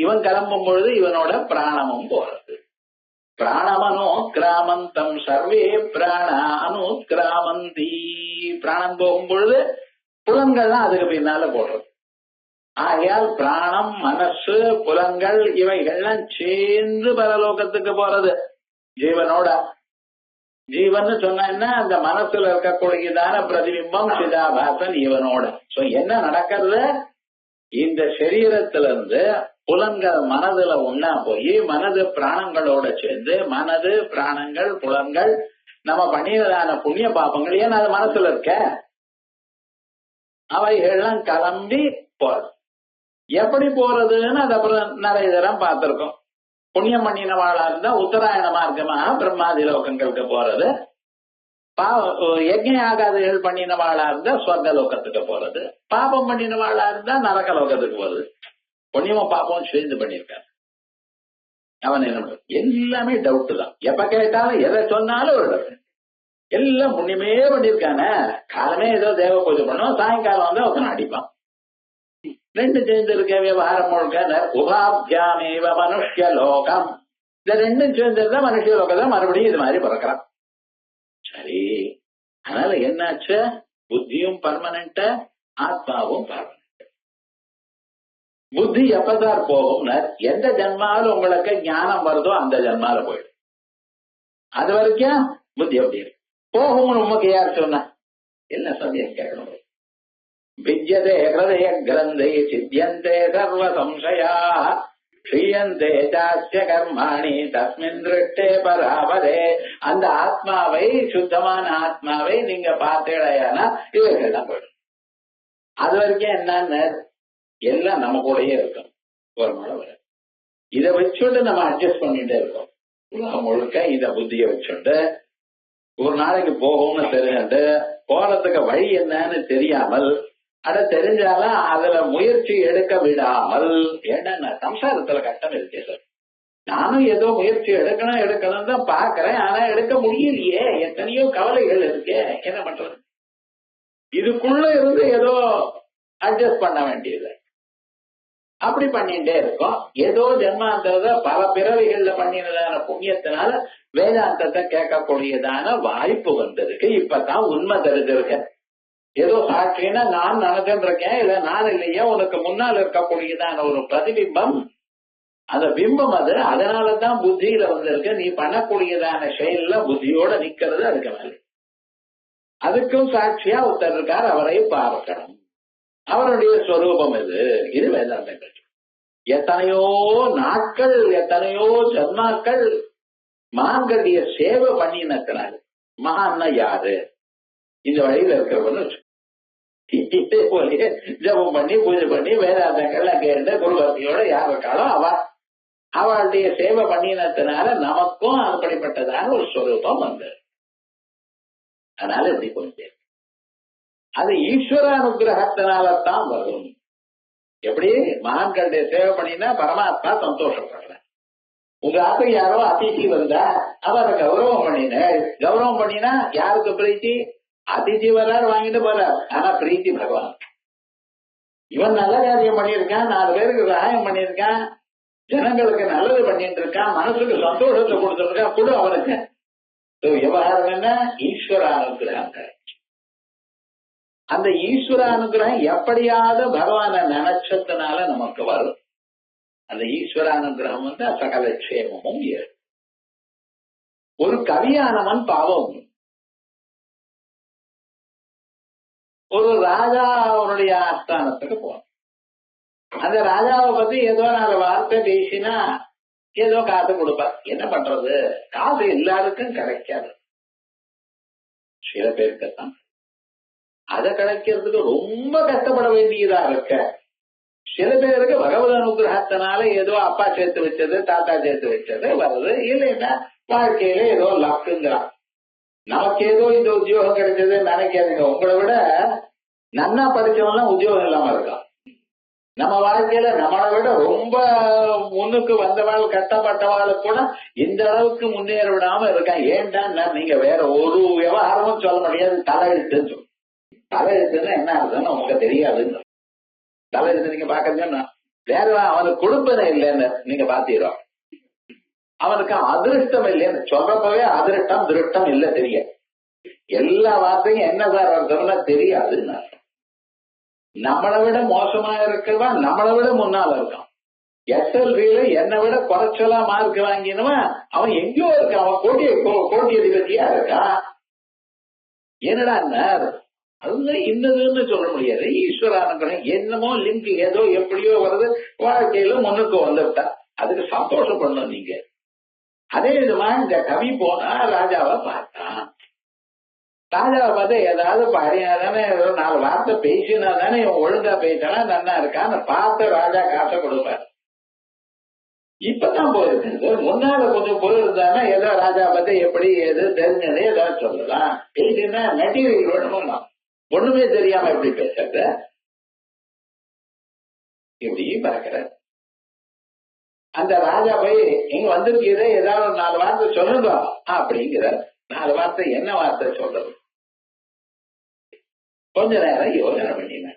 Speaker 2: இவன் கிளம்பும் பொழுது இவனோட பிராணமும் போறது. பிராணமனோ கிராமந்தம் சர்வே பிராண அனுக்கிராமந்தி. பிராணம் போகும் பொழுது புலன்கள்லாம் அதுக்கு பின்னால போடுறது. ஆகையால் பிராணம், மனசு, புலன்கள் இவைகள்லாம் சேர்ந்து பரலோகத்துக்கு போறது ஜீவனோட. ஜீவன் சொன்னா அந்த மனசுல இருக்கக்கூடியதான பிரதிபிம்பம் சிதாபாசன் இவனோட. சோ என்ன நடக்கிறது? இந்த சரீரத்திலிருந்து புலன்கள் மனதுல ஒன்னா போய் மனது பிராணங்களோட சேர்ந்து, மனது, பிராணங்கள், புலன்கள் நம்ம பண்ணினதான புண்ணிய பாபங்கள் ஏன் அது மனசுல இருக்க, அவைகள்லாம் கிளம்பி போறது. எப்படி போறதுன்னு அது அப்புறம் நிறைய தரம் பார்த்திருக்கோம். புண்ணியம் பண்ணினவாளா இருந்தா உத்தராயண மார்க்கமாக பிரம்மாதி லோகங்களுக்கு போறது. யஜ்ஞ ஆகாதிகள் பண்ணினவாளா இருந்தா ஸ்வர்க லோகத்துக்கு போறது. பாபம் பண்ணினவாளா இருந்தா நரக லோகத்துக்கு போறது. புண்ணியமும் பாப்பமும் சேர்ந்து பண்ணிருக்காரு. அவன் என்ன பண்ற? எல்லாமே டவுட் தான். எப்ப கேட்டாலும் எதை சொன்னாலும் விடுறது. எல்லாம் புண்ணியமே பண்ணிருக்கானே. காலமே ஏதோ தேவ பூஜை பண்ணுவோம், சாயங்காலம் வந்து ஒருத்தனை அடிப்பான். 2 சேர்ந்து இருக்க விவகாரம் முழுக்க உபாபியாமேவ மனுஷ்ய லோகம். இந்த 2 சேர்ந்திருந்தா மனுஷ லோகத்தை மறுபடியும் இது மாதிரி பிறக்கிறான். சரி, அதனால என்னாச்சு? புத்தியும் பர்மனன்ட், ஆத்மாவும் பர்மனன்ட். புத்தி எப்பதான் போகும்னா எந்த ஜன்மாவில் உங்களுக்கு ஞானம் வருதோ அந்த ஜன்மால போயிடும். அது வரைக்கும் புத்தி அப்படி இருக்கு. போகும்னு உமக்கு யார் சொன்னா? என்ன சமயம் கேட்கணும். வித்யதே ஹிருதய கிரந்தை சித்யந்தே சர்வ சம்சயா க்ஷீயந்தே சாஸ்ய கர்மாணி தஸ்மின் திருஷ்டே பராபரே. அந்த ஆத்மாவை, சுத்தமான ஆத்மாவை நீங்க பார்த்தேடையானா இவைகள்லாம் போயிடும். அது வரைக்கும் என்னன்னு எல்லாம் நம்ம கூடயே இருக்கும். ஒரு நாள் வர இதை வச்சுட்டு நம்ம அட்ஜஸ்ட் பண்ணிட்டே இருக்கோம். உலகம் முழுக்க இத புத்திய வச்சுட்டு ஒரு நாளைக்கு போகும்னு தெரிஞ்சுட்டு போறதுக்கு வழி என்னன்னு தெரியாமல், அட தெரிஞ்சாலும் அதுல முயற்சி எடுக்க விடாமல், ஏன்னா சம்சாரத்துல கஷ்டம் இருக்கே சார். நானும் ஏதோ முயற்சி எடுக்கணும் தான் பாக்குறேன், ஆனா எடுக்க முடியலையே. எத்தனையோ கவலைகள் இருக்கே, என்ன பண்றது? இதுக்குள்ள இருந்து ஏதோ அட்ஜஸ்ட் பண்ண வேண்டியது. அப்படி பண்ணிட்டே இருக்கோம். ஏதோ ஜென்மாந்தரத பல பிறவிகள்ல பண்ணினதான புண்ணியத்தினால வேதாந்தத்தை கேட்கக்கூடியதான வாய்ப்பு வந்திருக்கு. இப்பதான் உண்மை தெரிஞ்சிருக்க. ஏதோ சாட்சின்னா நான் நினைச்சுட்டு இருக்கேன், இல்ல நான் இல்லையா, உனக்கு முன்னால் இருக்கக்கூடியதான ஒரு பிரதிபிம்பம், அந்த பிம்பம் அது. அதனாலதான் புத்தியில வந்திருக்கு. நீ பண்ணக்கூடியதான செயல்ல புத்தியோட நிக்கிறது. அதுக்கு மேல அதுக்கும் சாட்சியா ஒருத்தர் இருக்கார், அவரை பார்க்கணும். அவருடைய ஸ்வரூபம் இது வேதாந்தங்கள். எத்தனையோ நாட்கள், எத்தனையோ ஜன்மாக்கள் மகான்களுடைய சேவை பண்ணினாரு. மகான்னா யாரு? இந்த வழியில இருக்கிறவன்னு இதே போலயே ஜபம் பண்ணி பூஜை பண்ணி வேதாந்தங்கள்ல கேட்டு குருபக்தியோட யார் இருக்காளோ அவளுடைய சேவை பண்ணினதுனால நமக்கும் அப்படிப்பட்டதான ஒரு ஸ்வரூபம் வந்தது. அதனால இப்படி கொஞ்சம் அது ஈஸ்வர அனுகிரகத்தினால்தான் வரும். எப்படி மகான்களுடைய சேவை பண்ணினா பரமாத்மா சந்தோஷப்படுற. உங்க ஆத்துக்கு யாரோ அதிதி வந்தா அவரை கௌரவம் பண்ணினா யாருக்கு பிரீத்தி? அதிதி வர்றாரு, வாங்கிட்டு போறார், ஆனா பிரீத்தி பகவான். இவன் நல்ல காரியம் பண்ணியிருக்கான், 4 பேருக்கு சகாயம் பண்ணியிருக்கான், ஜனங்களுக்கு நல்லது பண்ணிட்டு இருக்கான், மனசுக்கு சந்தோஷத்தை கொடுத்துருக்கான், கொடு அவனுக்கு. விவகாரம் என்ன? ஈஸ்வர அனுகிரகங்கள். அந்த ஈஸ்வர அனுகிரகம் எப்படியாவது பகவான நினைச்சதுனால நமக்கு வரும். அந்த ஈஸ்வர அனுகிரகம் சகல க்ஷேமமும் ஏறும். ஒரு கவியானவன் பாவம் ஒரு ராஜா அவனுடைய ஆஸ்தானத்துக்கு போனான். அந்த ராஜாவை பத்தி ஏதோ 4 வார்த்தை பேசினா ஏதோ காசு கொடுப்பார். என்ன பண்றது? காசு எல்லாருக்கும் கிடைக்காது, சில பேருக்குத்தான். அதை கிடைக்கிறதுக்கு ரொம்ப கஷ்டப்பட வேண்டியதா இருக்க. சில பேருக்கு பகவத் அனுகிரகத்தினால ஏதோ அப்பா சேர்த்து வச்சது, தாத்தா சேர்த்து வச்சது வருது. இல்லைன்னா வாழ்க்கையில ஏதோ லக்குங்கிறான். நமக்கு ஏதோ இந்த உத்தியோகம் கிடைச்சது நினைக்காதுங்க. உங்களை விட நன்னா படிச்சவன்லாம் உத்தியோகம் இல்லாம இருக்கான். நம்ம வாழ்க்கையில நம்மளை விட ரொம்ப முன்னுக்கு வந்தவாள், கஷ்டப்பட்டவாள் கூட இந்த அளவுக்கு முன்னேற விடாம இருக்கான். ஏன்டா நீங்க வேற ஒரு விவகாரமும் சொல்ல முடியாது. தலையெழுத்துன்னு சொல்லு. தலையெழுத்துன்னா என்ன அர்த்தம்னு உங்களுக்கு தெரியாதுன்னு. தலையெழுத்து நீங்க பாக்கறதுன்னா வேற அவனுக்கு கொடுப்பதே இல்லைன்னு நீங்க பாத்தீரோ. அவனுக்கு அதிருஷ்டம் இல்லைன்னு சொல்றப்பவே அதிருஷ்டம் திருஷ்டம் இல்ல தெரியாது. எல்லா வார்த்தையும் என்ன சார் அர்த்தம்னா தெரியாதுன்னு. நம்மளை விட மோசமா இருக்கிறவா நம்மளை விட முன்னால இருக்கான். எஸ்எல்பியில என்னை விட குறைச்சலா மார்க் வாங்கினவன் அவன் எங்கேயோ இருக்கான். அவன் கோட்டி அதிபதியா இருக்கான். என்னடா அது இன்னதுன்னு சொல்ல முடியாது. ஈஸ்வர அனுகிரகம் என்னமோ லிங்க் ஏதோ எப்படியோ வருது, வாழ்க்கையில முன்னுக்கு வந்துட்டா அதுக்கு சந்தோஷம் பண்ணணும் நீங்க. அதே விதமா இந்த கவி போனா ராஜாவை பார்த்தான். ராஜாவை பார்த்தா ஏதாவது பாடினாதானே, ஏதோ 4 வார்த்தை பேசினா தானே இவன் ஒழுங்கா பேசினா நன்னா இருக்கான்னு பார்த்து ராஜா காசை கொடுப்பார். இப்பதான் போயிருக்கு. முன்னால கொஞ்சம் போயிருந்தானே ஏதோ ராஜா பத்தி எப்படி எது தெரிஞ்சதே ஏதாவது சொல்லலாம். பேசினா மெட்டீரியல் வேணுமா? ஒண்ணுமே தெரியாம எப்படி பேசுறது? இப்படி பார்க்கிற அந்த ராஜா போய் எங்க வந்திருக்கீரே, ஏதாவது 4 வார்த்தை சொல்லுங்க அப்படிங்கிற. 4 வார்த்தை என்ன வார்த்தை சொல்றது? கொஞ்ச நேரம் யோசனை பண்ணின.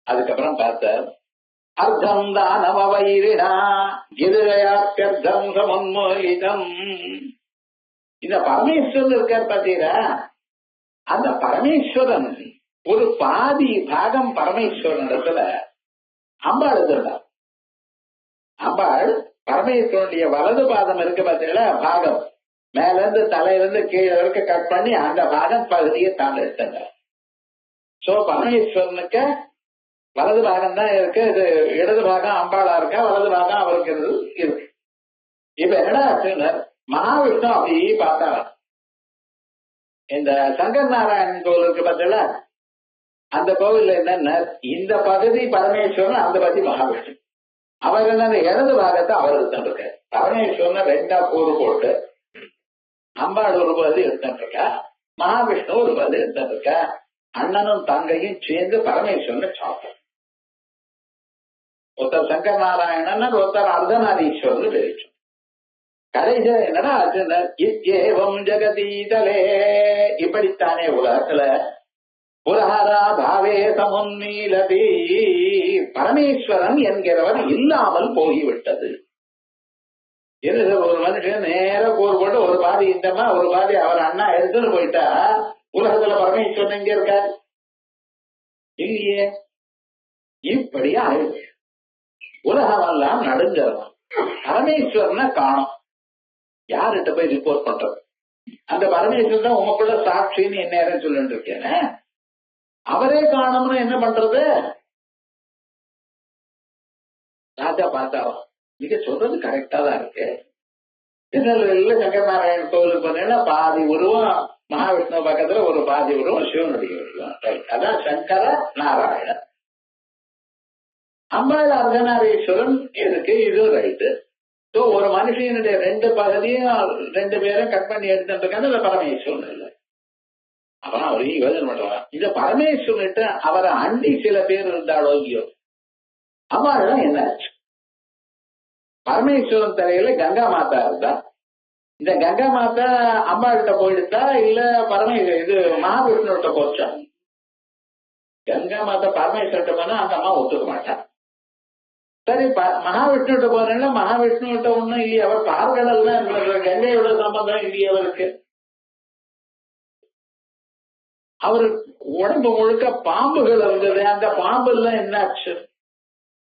Speaker 2: அதுக்கப்புறம் பார்த்த அர்த்தம் தானவ வைரினா கிருதயாத்யர்த்தம் சமன்மோகிதம். இந்த பரமேஸ்வரன் இருக்கார் பார்த்தீரா, அந்த பரமேஸ்வரன் ஒரு பாதி பாகம் பரமேஸ்வரன் இடத்துல அம்பாள் இருந்தா. அம்பாள் பரமேஸ்வரனுடைய வலது பாதம் இருக்கு பார்த்தீங்களா, பாகம் மேல இருந்து தலையிலிருந்து கீழே வரைக்கும் கட் பண்ணி அந்த பாகம் பகுதியை தான் எடுத்தாங்க. சோ பரமேஸ்வரனுக்கு வலது பாகம் தான் இருக்கு, இது இடது பாகம் அம்பாளா இருக்கா, வலது பாகம் அவருக்கு இருக்கு. இப்ப என்னடா ஆச்சுன்னு மகாவிஷ்ணு அப்படி பார்த்தா, இந்த சங்கர் நாராயணன் கோவில் இருக்கு பார்த்தீங்களா, அந்த கோவில் என்னன்னா இந்த பகுதி பரமேஸ்வரன், அந்த பகுதி மகாவிஷ்ணு. அவர் என்ன இடது பாகத்தை அவர் எடுத்துட்டு, பரமேஸ்வரன் ரெண்டா கூறு போட்டு அம்பாள் ஒரு பகுதி எடுத்துட்டு, மகாவிஷ்ணு ஒரு பகுதி எடுத்துட்டு, அண்ணனும் தங்கையும் சேர்ந்து பரமேஸ்வரனை சாப்பிடும். ஒருத்தர் சங்கர் நாராயணன், ஒருத்தர் அர்த்தநாரீஸ்வரன் தெரிவிச்சோம். கடைசியா என்னடா இச்சேவம் ஜெகதீதலே, இப்படித்தானே உலகத்துல புரஹரா பாவே சமுன்னீலதி, பரமேஸ்வரன் என்கிறவர் இல்லாமல் போய்விட்டது. ஒரு மனுஷன் நேர கூறு போட்டு ஒரு பாதி இந்தமா ஒரு பாதி அவர் அண்ணா எடுத்துன்னு போயிட்டா உலகத்துல பரமேஸ்வரன் எங்க இருக்கார்? இல்லையே. இப்படியா ஆயிடுச்சு. உலகம் எல்லாம் நடுங்கிறோம், பரமேஸ்வரனை காணும். யார்கிட்ட போய் ரிப்போர்ட் பண்றது? அந்த பரமேஸ்வரன் தான் உங்களுக்குள்ள சாட்சின்னு என்ன நேரம் சொல்லிட்டு இருக்கேன்னு, அவரே காணும்னு என்ன பண்றது? ராஜா பார்த்தாவா, நீங்க சொல்றது கரெக்டா தான் இருக்கு. திருநெல்வேலியில சங்கர் நாராயணன் கோவிலுக்கு போனீங்கன்னா பாதி உருவம் மகாவிஷ்ணு பக்கத்துல ஒரு பாதி உருவம் சிவனுடைய உருவம். அதான் சங்கர நாராயணன். அம்பாள் அர்த்தநாரீஸ்வரன் இருக்கு, இது ரைட்டு. ஸோ ஒரு மனுஷனுடைய ரெண்டு பகுதியும் ரெண்டு பேரும் கட் பண்ணி எடுத்துட்டு அந்த பரமேஸ்வரன் இல்லை. அப்புறம் அவரையும் யோஜனை பண்றாங்க, இந்த பரமேஸ்வரன்கிட்ட அவரை அண்டி சில பேர் இருந்தாலோ இல்லையோ, அம்பாள் என்ன ஆச்சு? பரமேஸ்வரன் தலையில கங்கா மாதா இருந்தா, இந்த கங்கா மாதா அம்பாள்கிட்ட போயிடுதா இல்ல இது மகாவிஷ்ணுகிட்ட போச்சா? கங்கா மாதா பரமேஸ்வரன் போனா அந்த அம்மா ஒத்துக்க மாட்டா. சரி, மகாவிஷ்ணுகிட்ட போறேன்னா மகாவிஷ்ணுகிட்ட ஒண்ணும் இல்லையே, அவர் பார்க்கடல் தான், கங்கையோட சம்பந்தம் இல்லையே அவருக்கு. அவரு உடம்பு முழுக்க பாம்புகள் இருந்தது, அந்த பாம்பு எல்லாம் என்னாச்சு?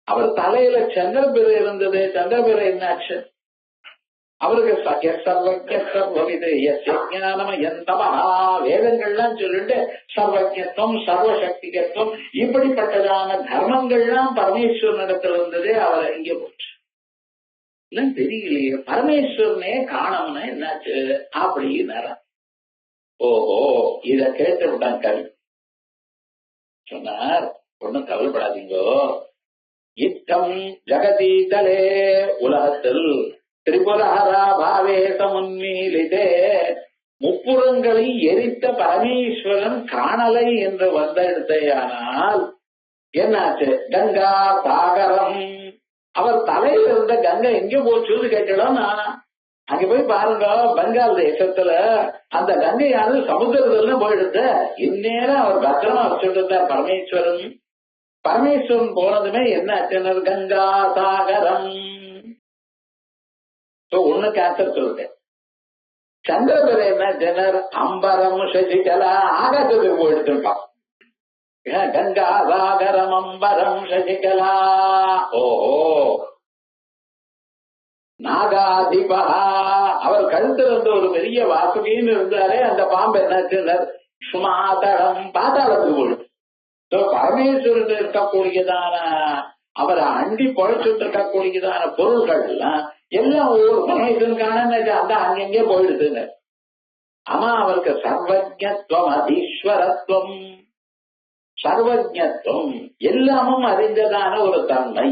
Speaker 2: அவர் தலையில சந்திரபிரை இருந்தது, சந்திரபிரை என்னாச்சு? அவருக்கு வேதங்கள்லாம் சொல்லிட்டு சர்வஜத்துவம் சர்வசக்திகத்துவம் இப்படிப்பட்டதான தர்மங்கள்லாம் பரமேஸ்வரனிடத்துல இருந்ததே, அவர் எங்கே போச்சு தெரியலையே. பரமேஸ்வரனே காணம்னா என்னாச்சு அப்படின்னு. ஓஹோ, இத கேட்டு விட்டான் கவி. சொன்னார், ஒன்னும் கவலைப்படாதீங்கோ, இத்தம் ஜெகதீதலே, உலகத்தில் திரிபுரஹரா பாவே சமுன்னீலிதே, முப்புறங்களை எரித்த பரமேஸ்வரன் காணலை என்று வந்த இடத்தையானால் என்னாச்சு? கங்கா சாகரம், அவர் தலையில இருந்த கங்கை எங்க போச்சுன்னு கேட்கலாம். அங்க போய் பாருங்க, பெங்கால் தேசத்துல அந்த கங்கையானது சமுத்திரத்துல போயிடுது. இந்நேரம் அவர் பத்திரமா வச்சுட்டு இருந்தார் பரமேஸ்வரன். பரமேஸ்வரன் போனதுமே என்ன ஆச்சுன்னா கங்கா சாகரம். ஒண்ணு கேன்சர் சொல்லிட்டேன். சந்திரபிரை என்ன ஜனர் அம்பரம் சசிகலா, ஆகாசத்துக்கு போயிடுச்சுட்டான். கங்கா சாகரம் அம்பரம் சசிகலா. ஓஹோ, நாகாதிபா, அவர் கழுத்துல இருந்து ஒரு பெரிய வாசுகின்னு இருந்தாரே, அந்த பாம்பு என்ன சுமாதளம், பாதாளத்துக்கு போயிடுச்சு. பரமேஸ்வரன் இருக்கக்கூடியதான அவரை அண்டி பொழைச்சுட்டு இருக்கக்கூடியதான பொருள்கள் எல்லாம் ஒவ்வொரு பரமேஸ்வரனுக்கான அந்த அங்கங்கே போயிடுதுங்க. ஆமா, அவருக்கு சர்வஜத்துவம் அதீஸ்வரத்துவம், சர்வஜத்துவம் எல்லாமும் அறிந்ததான ஒரு தன்மை,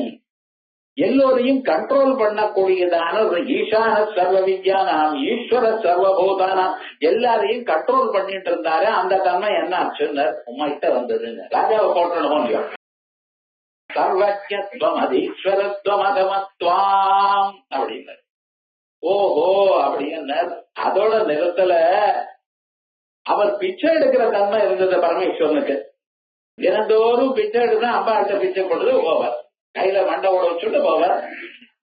Speaker 2: எல்லோரையும் கண்ட்ரோல் பண்ணக்கூடியதான ஒரு ஈசான சர்வ வித்யானாம் ஈஸ்வர சர்வபூதானாம் எல்லாரையும் கண்ட்ரோல் பண்ணிட்டு இருந்தாரு. அந்த தன்மை என்ன ஆச்சுன்னு உமாகிட்ட வந்ததுன்னு ராஜாவை போட்டணும். சர்வஜத்துவம் அதீஸ்வரத்துவம் அதமத்வாம் அப்படின்னு. ஓஹோ அப்படின்னு அதோட நிறத்துல அவர் பிச்சை எடுக்கிற தன்மை இருந்தது பரமேஸ்வரனுக்கு. தினந்தோறும் பிச்சை எடுத்தா அம்பாட்ட பிச்சை போடுறது போவார், கையில மண்டை ஓட வச்சுட்டு போவார்.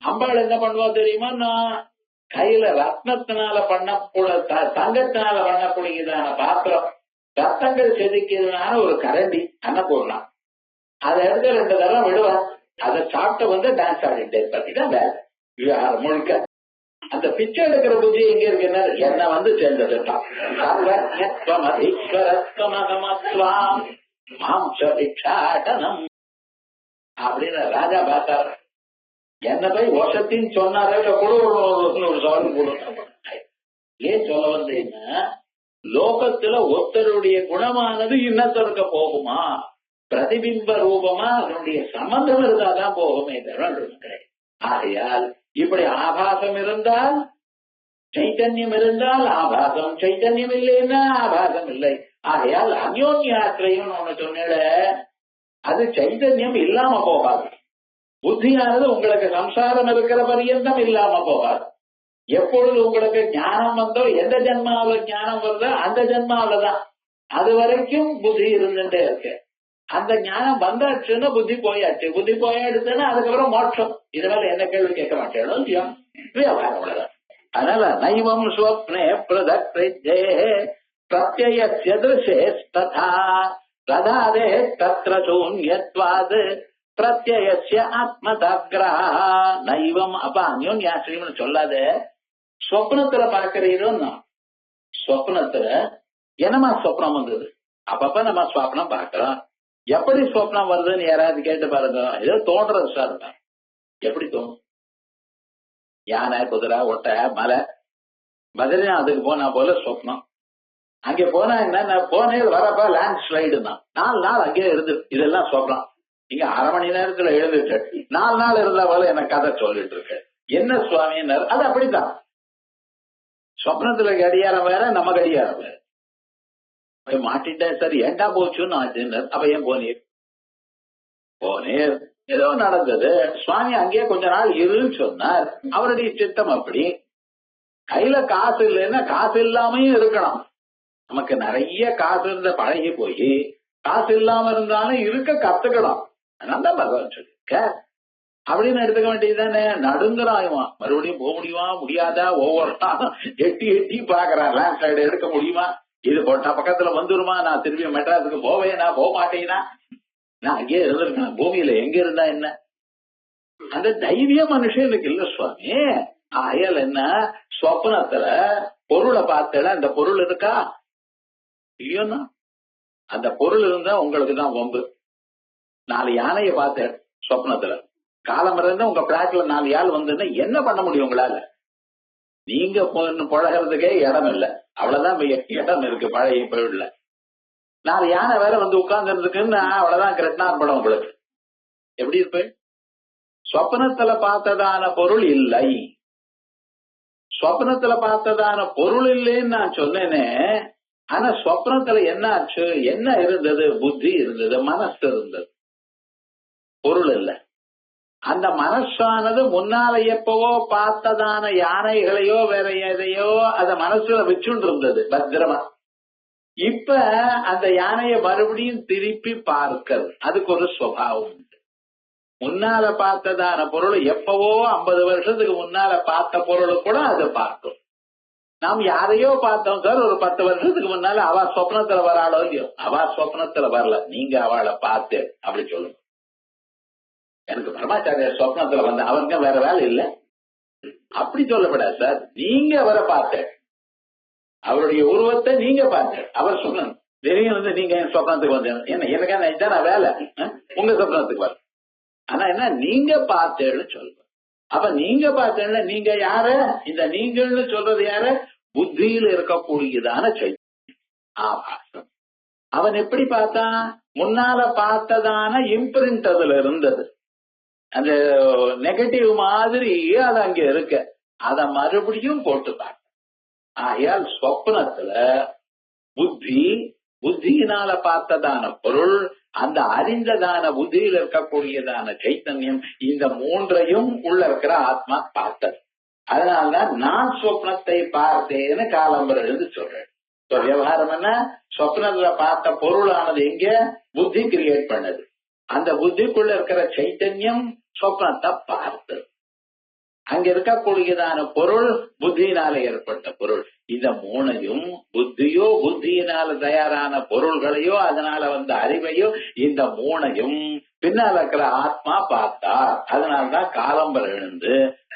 Speaker 2: அம்பாள் என்ன பண்ணுவா தெரியுமா? நான் கையில ரத்னத்தினால பண்ணக்கூடிய தங்கத்தினால பண்ணக்கூடியதான பாத்திரம், ரத்தங்கள் செதுக்கிறதுனால ஒரு கரண்டி அன்னபூர்ணா, அதை எடுத்து 2 தடவை விடுவா, அதை சாப்பிட்டு வந்து டான்ஸ் ஆடிட்டே இருப்பாங்க. வேலை விவகாரம் முழுக்க. அந்த பிச்சை எடுக்கிற புத்தி எங்க இருக்குன்னா என்ன வந்து சேர்ந்தது அப்படின்னு ராஜா பார்த்தார். என்ன போய் வசத்தின்னு சொன்னாரே கூட ஒரு சவால் போடுவோம். ஏன் சொல்ல வந்தீங்கன்னா, லோகத்துல ஒருத்தருடைய குணமானது இன்னத்தருக்க போகுமா, பிரதிபிம்ப ரூபமா அதனுடைய சம்பந்தம் இருந்தாதான் போகுமே தவிர. ஆகையால் இப்படி ஆபாசம் இருந்தால் சைத்தன்யம் இருந்தால் ஆபாசம், சைத்தன்யம் இல்லைன்னா ஆபாசம் இல்லை. ஆகையால் அந்யோன்யாசிரியம் ஒண்ணு சொன்ன, அது சைத்தன்யம் இல்லாம போகாது. புத்தியானது உங்களுக்கு சம்சாரம் இருக்கிற பரியந்தம் இல்லாம போகாது. எப்பொழுது உங்களுக்கு ஞானம் வந்தோ, எந்த ஜென்மாவில ஞானம் வருதோ அந்த ஜென்மாவிலதான் அது வரைக்கும் புத்தி இருந்துட்டே இருக்கு. அந்த ஞானம் வந்தாச்சுன்னா புத்தி போயாச்சு, புத்தி போயாடுச்சுன்னா அதுக்கப்புறம் மோட்சம். இதனால என்ன கேள்வி கேட்க மாட்டேன், வியாபாரம் அவ்வளவுதான். அதனால நைவம் ஸ்வப்னே பிரதக்ரே பிரத்யய திருஷே ததா ததாதே தத்ர சூன்யத்வாத் பிரத்யய ஆத்மதக்ரஹ நைவம். அப்ப அந்யோன்யாசிரியம்னு சொல்லாத, ஸ்வப்னத்துல பார்க்கிறீரோன்னா, ஸ்வப்னத்துல என்னமா ஸ்வப்னம் வந்தது, அப்பப்ப நம்ம ஸ்வப்னம் பார்க்கிறோம். எப்படி ஸ்வப்னம் வருதுன்னு யாராவது கேட்டு பாருங்க. ஏதோ தோன்றது சார். எப்படி தோணும்? யானை, குதிரை, ஒட்டை, மலை, பத்ரிநாத்துக்கு போனா போல ஸ்வப்னம். அங்க போனா என்ன, போனே வரப்ப லேண்ட் ஸ்லைடு தான். 4 நாள் அங்கே இருந்து இதெல்லாம் ஸ்வப்னம். இங்க 1/2 மணி நேரத்துல எழுதிட்டு 4 நாள் இருந்த போல எனக்கு கதை சொல்லிட்டு இருக்கு. என்ன சுவாமின்னாரு. அது அப்படித்தான். ஸ்வப்னத்துல கடியாரம் வேற, நம்ம கடியாரம் வேற. மாட்டிட்டேன் சார், ஏண்டா போச்சுன்னு ஆச்சுன்னு. அப்ப ஏன் போனீர்? போனீர், ஏதோ நடந்தது. சுவாமி அங்கேயே கொஞ்ச நாள் இருன்னு சொன்னார். அவருடைய சித்தம் அப்படி. கையில காசு இல்லைன்னா காசு இல்லாமையும் இருக்கணும். நமக்கு நிறைய காசு இருந்த பழகி போய் காசு இல்லாம இருந்தாலும் இருக்க கத்துக்கணும். அதனால பகவான் சொல்லிருக்க அப்படின்னு எடுத்துக்க வேண்டியதுதானே. நடுங்குறாயுமா, மறுபடியும் போக முடியுமா முடியாதா, ஒவ்வொரு நாளும் எட்டி எட்டி பாக்குறான். லேண்ட் சைடு எடுக்க முடியுமா, இது போட்டா பக்கத்துல வந்துருமா, நான் திரும்பி மெட்ராஸுக்கு போவேன், நான் போக மாட்டேன்னா, நான் அங்கேயே இருந்திருக்கேன். பூமியில எங்க இருந்தா என்ன, அந்த தைரிய மனுஷனுக்கு இல்ல சுவாமி. ஆயல் என்ன, சொப்னத்துல பொருளை பார்த்தல, அந்த பொருள் இருக்கா இல்லையோன்னா, அந்த பொருள் இருந்தா உங்களுக்கு தான் வம்பு. 4 யானையை பார்த்தேன் சொப்னத்துல, காலம் இருந்தா உங்க பிளாட்ல 4 யாள் வந்துன்னா என்ன பண்ண முடியும் உங்களால? நீங்க பழகிறதுக்கே இடம் இல்லை, அவ்வளவுதான் இடம் இருக்கு பழைய பொருள்ல. 4 யானை வேற வந்து உட்கார்ந்து இருந்துக்குன்னு அவ்வளவுதான் கிருஷ்ணார் படம் உங்களுக்கு. எப்படி இருப்பு? சொப்னத்துல பார்த்ததான பொருள் இல்லை. சொப்னத்துல பார்த்ததான பொருள் இல்லைன்னு நான் சொன்னேனே. ஆனா சொப்னத்துல என்ன ஆச்சு, என்ன இருந்தது? புத்தி இருந்தது, மனசு இருந்தது, பொருள் இல்ல. அந்த மனசானது முன்னால எப்பவோ பார்த்ததான யானைகளையோ வேற எதையோ அத மனசுல வச்சுட்டு இருந்தது பத்திரமா. இப்ப அந்த யானைய மறுபடியும் திருப்பி பார்க்கிறது, அதுக்கு ஒரு சுபாவம் உண்டு. முன்னால பார்த்ததான பொருள் எப்பவோ 50 வருஷத்துக்கு முன்னால பார்த்த பொருள் கூட அதை பார்க்கும். நாம் யாரையோ பார்த்தோம் சார் ஒரு 10 வருஷத்துக்கு முன்னால, அவ சொப்னத்துல வராளோ இல்லையோ, அவ சொப்னத்துல வரல, நீங்க அவளை பார்த்து அப்படி சொல்லுங்க. எனக்கு பரமாச்சாரியர் சொப்னத்துல வந்த, அவருக்கு வேற வேலை இல்லை அப்படி சொல்லப்படாது சார். நீங்க அவரை பார்த்த, அவருடைய உருவத்தை நீங்க பார்த்த, அவர் சொன்னது தெரியும் வந்து நீங்க என் சொப்னத்துக்கு வந்தேன், என்ன எனக்கு இதான் வேலை, உங்க சொப்னத்துக்கு வர. ஆனா என்ன, நீங்க பார்த்தேன்னு சொல்லுங்க. அப்ப நீங்க பார்த்தேன்ல, நீங்க யார, இந்த நீங்கள்னு சொல்றது யார, புத்தியில இருக்கக்கூடியதான சைத்தன்யம், ஆபாசம். அவன் எப்படி பார்த்தான், முன்னால பார்த்ததான இம்பிரிண்ட் அதுல இருந்தது, அந்த நெகட்டிவ் மாதிரி அது அங்க இருக்க, அத மறுபடியும் போட்டு பார்க்க. ஆகையால் சொப்னத்துல புத்தி, புத்தியினால பார்த்ததான பொருள், அந்த அறிந்ததான புத்தியில் இருக்கக்கூடியதான சைத்தன்யம், இந்த 3ஐயும் உள்ள இருக்கிற ஆத்மா பார்த்தது. அதனால்தான் நான் சொப்னத்தை பார்த்தேன்னு காலம்பர் எழுந்து சொல்றேன். விவகாரம் என்ன, சொப்னத்துல பார்த்த பொருளானது எங்க, புத்தி கிரியேட் பண்ணது. அந்த புத்திக்குள்ள இருக்கிற சைத்தன்யம் சொப்னத்தை பார்த்தது. அங்க இருக்கக்கூடியதான பொருள் புத்தியினால ஏற்பட்ட பொருள். இந்த மூணையும் புத்தியோ புத்தியினால தயாரான பொருள்களையோ அதனால வந்த அறிவையோ இந்த மூணையும் பின்னால் இருக்கிற ஆத்மா பார்த்தார். அதனால்தான் காலம்பர் எழுந்து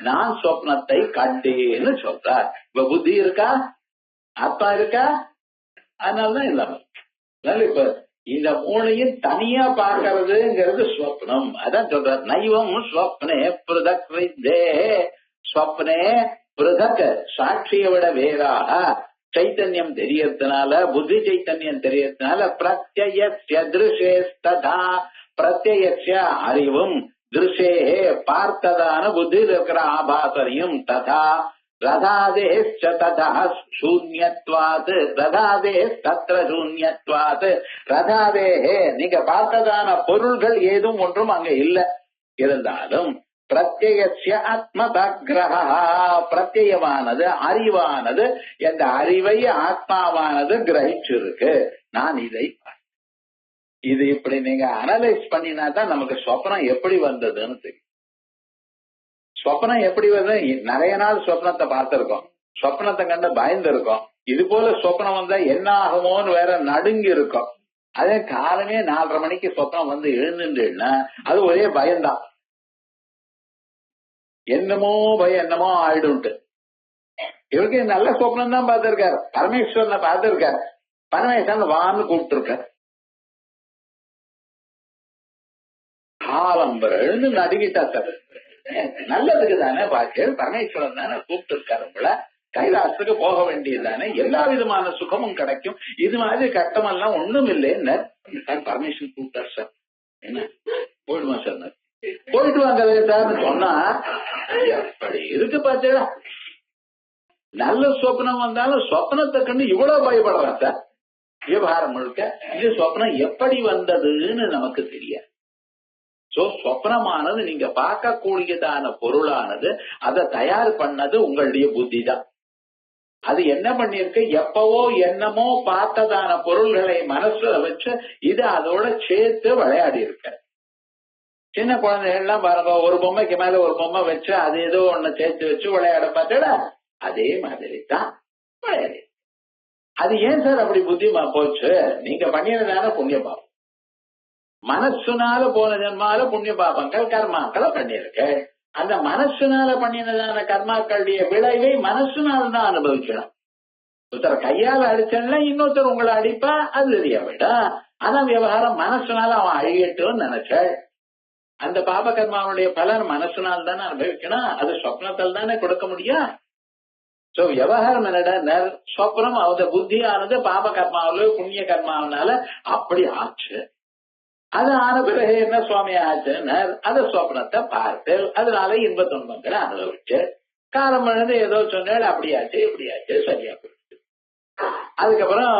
Speaker 2: நான் சொப்னத்தை கண்டேன்னு சொல்றார். இப்ப புத்தி இருக்கா, ஆத்மா இருக்கா, அதனாலதான் இல்லாம இப்ப இந்த மூணையும் தனியா பார்க்கறதுங்கிறது ஸ்வப்னம். அதான் சொல்ற நைவம் ஸ்வப்னே பிருதக் வித்தே. ஸ்வப்னே பிருதக் சாட்சியை விட வேறாக சைத்தன்யம் தெரியறதுனால, புத்தி சைத்தன்யம் தெரியறதுனால பிரத்யய திருஷேஸ்ததா பிரத்யய அறிவும் திருஷே பார்த்ததான புத்தியில் இருக்கிற ஆபாசனையும் ததா ரதாதேஷ்ச ததா சூன்யத்வாத் ரதாதேஷ் தத்ர சூன்யத்வாத். ரதாதேஹே நீங்க பார்த்ததான பொருள்கள் ஏதும் ஒன்றும் அங்க இல்ல. இருந்தாலும் பிரத்யய ஆத்மதக்ரஹா பிரத்யமானது அறிவானது என்ற அறிவை ஆத்மாவானது கிரகிச்சிருக்கு. நான் இதை இது இப்படி நீங்க அனலைஸ் பண்ணினா தான் நமக்கு சொப்னம் எப்படி வந்ததுன்னு தெரியும். சொப்னம் எப்படி வந்து நிறைய நாள் சொப்னத்தை பார்த்திருக்கோம், சொப்னத்தை கண்டு பயந்து இருக்கோம். இது போல சொப்னம் வந்தா என்ன ஆகுமோன்னு வேற நடுங்கி இருக்கும். அதே காலமே 4:30 மணிக்கு சொப்னம் வந்து எழுந்துன்னா அது ஒரே பயம்தான். என்னமோ பயம் என்னமோ ஆயிடும்ட்டு. இவருக்கு நல்ல சொப்னம் தான் பார்த்திருக்காரு, பரமேஸ்வரனை பார்த்திருக்காரு, பரமேஸ்வரன் வான்னு கூப்பிட்டு இருக்காரு. காலம்பர் எழுந்து நடுங்கிட்டா சார், நல்லதுக்கு தானே பாக்கு, பரமேஸ்வரன் தானே கூப்பிட்டு இருக்காரு, உங்களை கைலாசத்துக்கு போக வேண்டியது தானே, எல்லா விதமான சுகமும் கிடைக்கும், இது மாதிரி கட்டமெல்லாம் ஒண்ணும் இல்லைன்னு பரமேஸ்வரன் கூப்பிட்டார் சார். என்ன போயிடுமா சார், போயிட்டு வாங்க சார் சொன்னா எப்படி இருக்கு பாத்தீங்களா. நல்ல சொப்னம் வந்தாலும் சொப்னத்தை கண்டு இவ்வளவு பயப்படுறான் சார். விவகாரம் முழுக்க இது சொப்னம் எப்படி வந்ததுன்னு நமக்கு தெரியாது. சோ சொப்னமானது நீங்க பார்க்கக்கூடியதான பொருளானது அதை தயார் பண்ணது உங்களுடைய புத்தி தான். அது என்ன பண்ணிருக்கு, எப்பவோ என்னமோ பார்த்ததான பொருள்களை மனசுல வச்சு இது அதோட சேர்த்து விளையாடி இருக்க. சின்ன குழந்தைகள்லாம் பாருங்க, ஒரு பொம்மைக்கு மேல ஒரு பொம்மை வச்சு அது ஏதோ ஒண்ணு சேர்த்து வச்சு விளையாட பார்த்தா அதே மாதிரி தான் விளையாடி. அது ஏன் சார் அப்படி புத்திமா போச்சு, நீங்க பண்ணினதான புண்ணிய பாவம், மனசுனால போன ஜென்மால புண்ணிய பாபங்கள் கர்மாக்களை பண்ணிருக்க. அந்த மனசுனால பண்ணினதான கர்மாக்களுடைய விளைவை மனசுனால தான் அனுபவிக்கணும். ஒருத்தர் கையால அடிச்சா இன்னொருத்தர் உங்களை அடிப்பா, அது தெரிய விட. ஆனா விவகாரம் மனசுனால அவன் அழியட்டும்னு நினைச்ச அந்த பாப கர்மாவுடைய பலன் மனசுனால தானே அனுபவிக்கணும், அது சொப்னத்தில் தானே கொடுக்க முடியும். சோ விவகாரம் என்னடா, சொப்னம் அந்த புத்தியானது பாப கர்மாவில புண்ணிய கர்மாவனால அப்படி ஆச்சு. அது ஆன பிறகு என்ன சுவாமி ஆச்சுன்னு அந்த சொப்னத்தை பார்த்து அதனால இன்ப துன்பங்களை அனுபவிச்சு காலம் எழுந்து ஏதோ சொன்னாலும் அப்படியாச்சு இப்படியாச்சு சரியா போயிடுச்சு. அதுக்கப்புறம்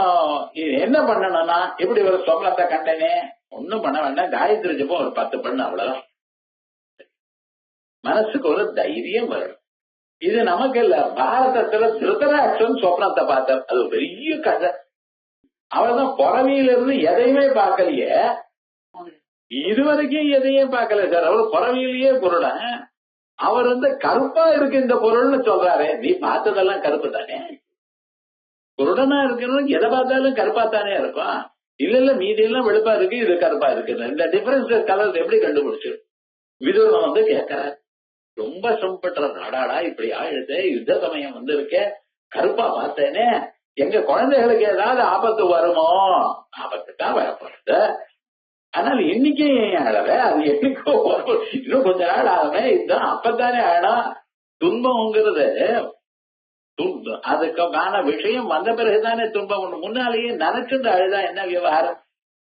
Speaker 2: என்ன பண்ணணும்னா, இப்படி ஒரு சொப்னத்தை கண்டனே ஒன்னும் பண்ண வேண்டாம், காயத்ரி ஜபம் ஒரு 10 பண்ணு, அவ்வளவுதான். மனசுக்கு ஒரு தைரியம் வரும். இது நமக்கு இல்ல, பாரதத்துல திருதராஷ்டிரன் சொப்னத்தை பார்த்தார், அது பெரிய கதை. அவர்தான் பிறவியிலிருந்து எதையுமே பார்க்கலையே, இதுவரைக்கும் எதையும் பார்க்கல சார். அவர் பிறவியிலேயே பொருளன், அவர் கருப்பா இருக்கு இந்த பொருள்னு சொல்றாரு. நீ பார்த்ததெல்லாம் கருப்பு தானே, குருடனா இருக்கணும், எதை பார்த்தாலும் கருப்பா தானே இருக்கும். இல்ல மீதி எல்லாம் வெளுப்பா இருக்கு, இது கருப்பா இருக்கு, இந்த டிஃபரன்ஸ் கலர் எப்படி கண்டுபிடிச்சு விதுரன் கேட்கிறார். ரொம்ப சிரமப்பட்ட நாடாடா, இப்படி ஆயிடுது, யுத்த சமயம் இருக்கே, கருப்பா பார்த்தேனே, எங்க குழந்தைகளுக்கு ஏதாவது ஆபத்து வருமோ, ஆபத்து தான் வரப்படுது. ஆனால் இன்னைக்கு அழக அது என்னைக்கோ இன்னும் கொஞ்ச நாள் ஆகுமே, இதுதான் அப்பத்தானே ஆயிடும். துன்பம்ங்கிறது அதுக்கான விஷயம் வந்த பிறகுதானே துன்பம். முன்னாலேயே நினைச்சுட்டு அழுதா என்ன விவகாரம்.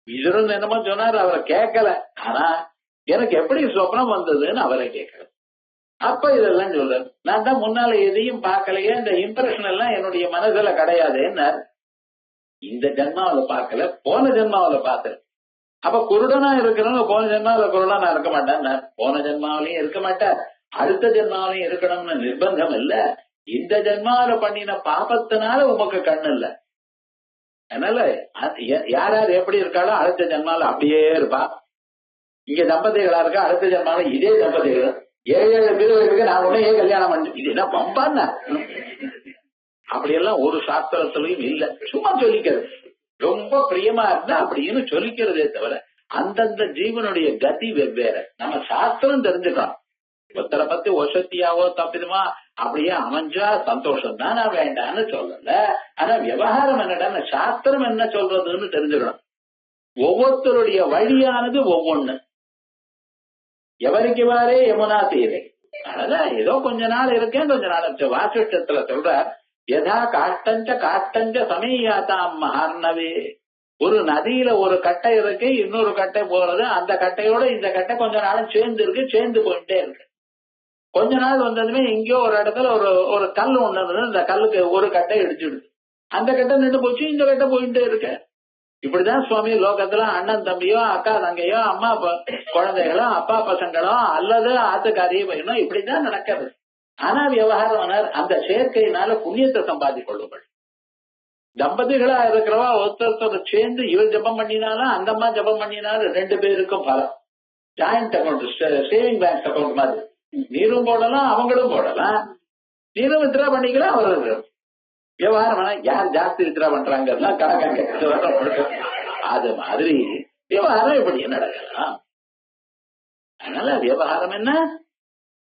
Speaker 2: விதுரன் என்னமோ சொன்னார், அவரை கேட்கல. ஆனா எனக்கு எப்படி சொப்னம் வந்ததுன்னு அவரை கேட்கல. அப்ப இதெல்லாம் சொல்றாரு, நான் தான் முன்னால எதையும் பார்க்கலையே, இந்த இம்ப்ரெஷன் எல்லாம் என்னுடைய மனசுல கிடையாதுன்னு. இந்த ஜென்மாவில பார்க்கல, போன ஜென்மாவில பார்த்தேன். அப்ப குருடனா இருக்கிறவங்க போன ஜென்மாவில குருடனா இருக்க மாட்டேன், போன ஜென்மாவிலையும் இருக்க மாட்டேன், அடுத்த ஜென்மாவிலையும் இருக்கணும்னு நிர்பந்தம் இல்ல. இந்த ஜென்மாவில பண்ணின பாபத்தினால உமக்கு கண்ணு இல்ல. அதனால யார் யார் எப்படி இருக்காளோ அடுத்த ஜென்மாவில அப்படியே இருப்பா. இங்க தம்பதிகளா இருக்கா, அடுத்த ஜென்மாவில இதே தம்பதிகள் 7 திருவள்ளுக்கு நான் உடனே கல்யாணம் பண்ணி இது என்ன பம்பான்னா அப்படியெல்லாம் ஒரு சாஸ்திரத்திலையும் இல்ல. சும்மா சொல்லிக்கிறது ரொம்ப பிரியமா இருந்தா அப்படின்னு சொல்லிக்கிறதே தவிர அந்தந்த ஜீவனுடைய கதி வெவ்வேறு. நம்ம சாஸ்திரம் தெரிஞ்சுக்கணும். ஒருத்தரை பத்தி ஒசத்தியாவோ தப்பிதுமா அப்படியே அமைஞ்சா சந்தோஷம் தான், நான் வேண்டான்னு சொல்லல. ஆனா விவகாரம் என்னடா சாஸ்திரம் என்ன சொல்றதுன்னு தெரிஞ்சுக்கணும். ஒவ்வொருத்தருடைய வழியானது ஒவ்வொன்னு. எவருக்கு வாரே யமுனா தீரை. அதனால ஏதோ கொஞ்ச நாள் இருக்கேன், கொஞ்ச நாள் வாசிஷ்டத்துல சொல்ற யதா காட்டஞ்ச சமயாதாம் மகார்ணவே. ஒரு நதியில ஒரு கட்டை இருக்கு, இன்னொரு கட்டை போறது, அந்த கட்டையோட இந்த கட்டை கொஞ்ச நாளும் சேர்ந்து இருக்கு, சேர்ந்து போயிட்டே இருக்கு. கொஞ்ச நாள் வந்ததுமே எங்கேயோ ஒரு இடத்துல ஒரு கல் ஒண்ணு இருந்தது, இந்த கல்லுக்கு ஒரு கட்டை இடிச்சுடுது, அந்த கட்டை நின்று போச்சு, இந்த கட்டை போயிட்டே இருக்கு. இப்படிதான் சுவாமி லோகத்துல அண்ணன் தம்பியோ அக்கா தங்கையோ அம்மா குழந்தைகளோ அப்பா பசங்களோ அல்லது ஆத்துக்காரிய பையனோ இப்படிதான் நடக்கிறது. ஆனா விவகாரம் அந்த சேர்க்கையினால புண்ணியத்தை சம்பாதி கொள்ளுங்கள். தம்பதிகளா இருக்கிறவா ஒருத்தர் சேர்ந்து இவர் ஜபம் பண்ணினாலும் அந்த அம்மா ஜபம் பண்ணினாலும் 2 பேருக்கும் பலம். Joint account, saving bank account மாதிரி நீரும் போடலாம் அவங்களும் போடலாம். நீரும் வித்ரா பண்ணிக்கலாம் அவர்கள். விவகாரம் யார் ஜாஸ்தி வித்ரா பண்றாங்க கணக்காங்க. அது மாதிரி விவகாரம் இப்படி நடக்கலாம். அதனால விவகாரம் என்ன,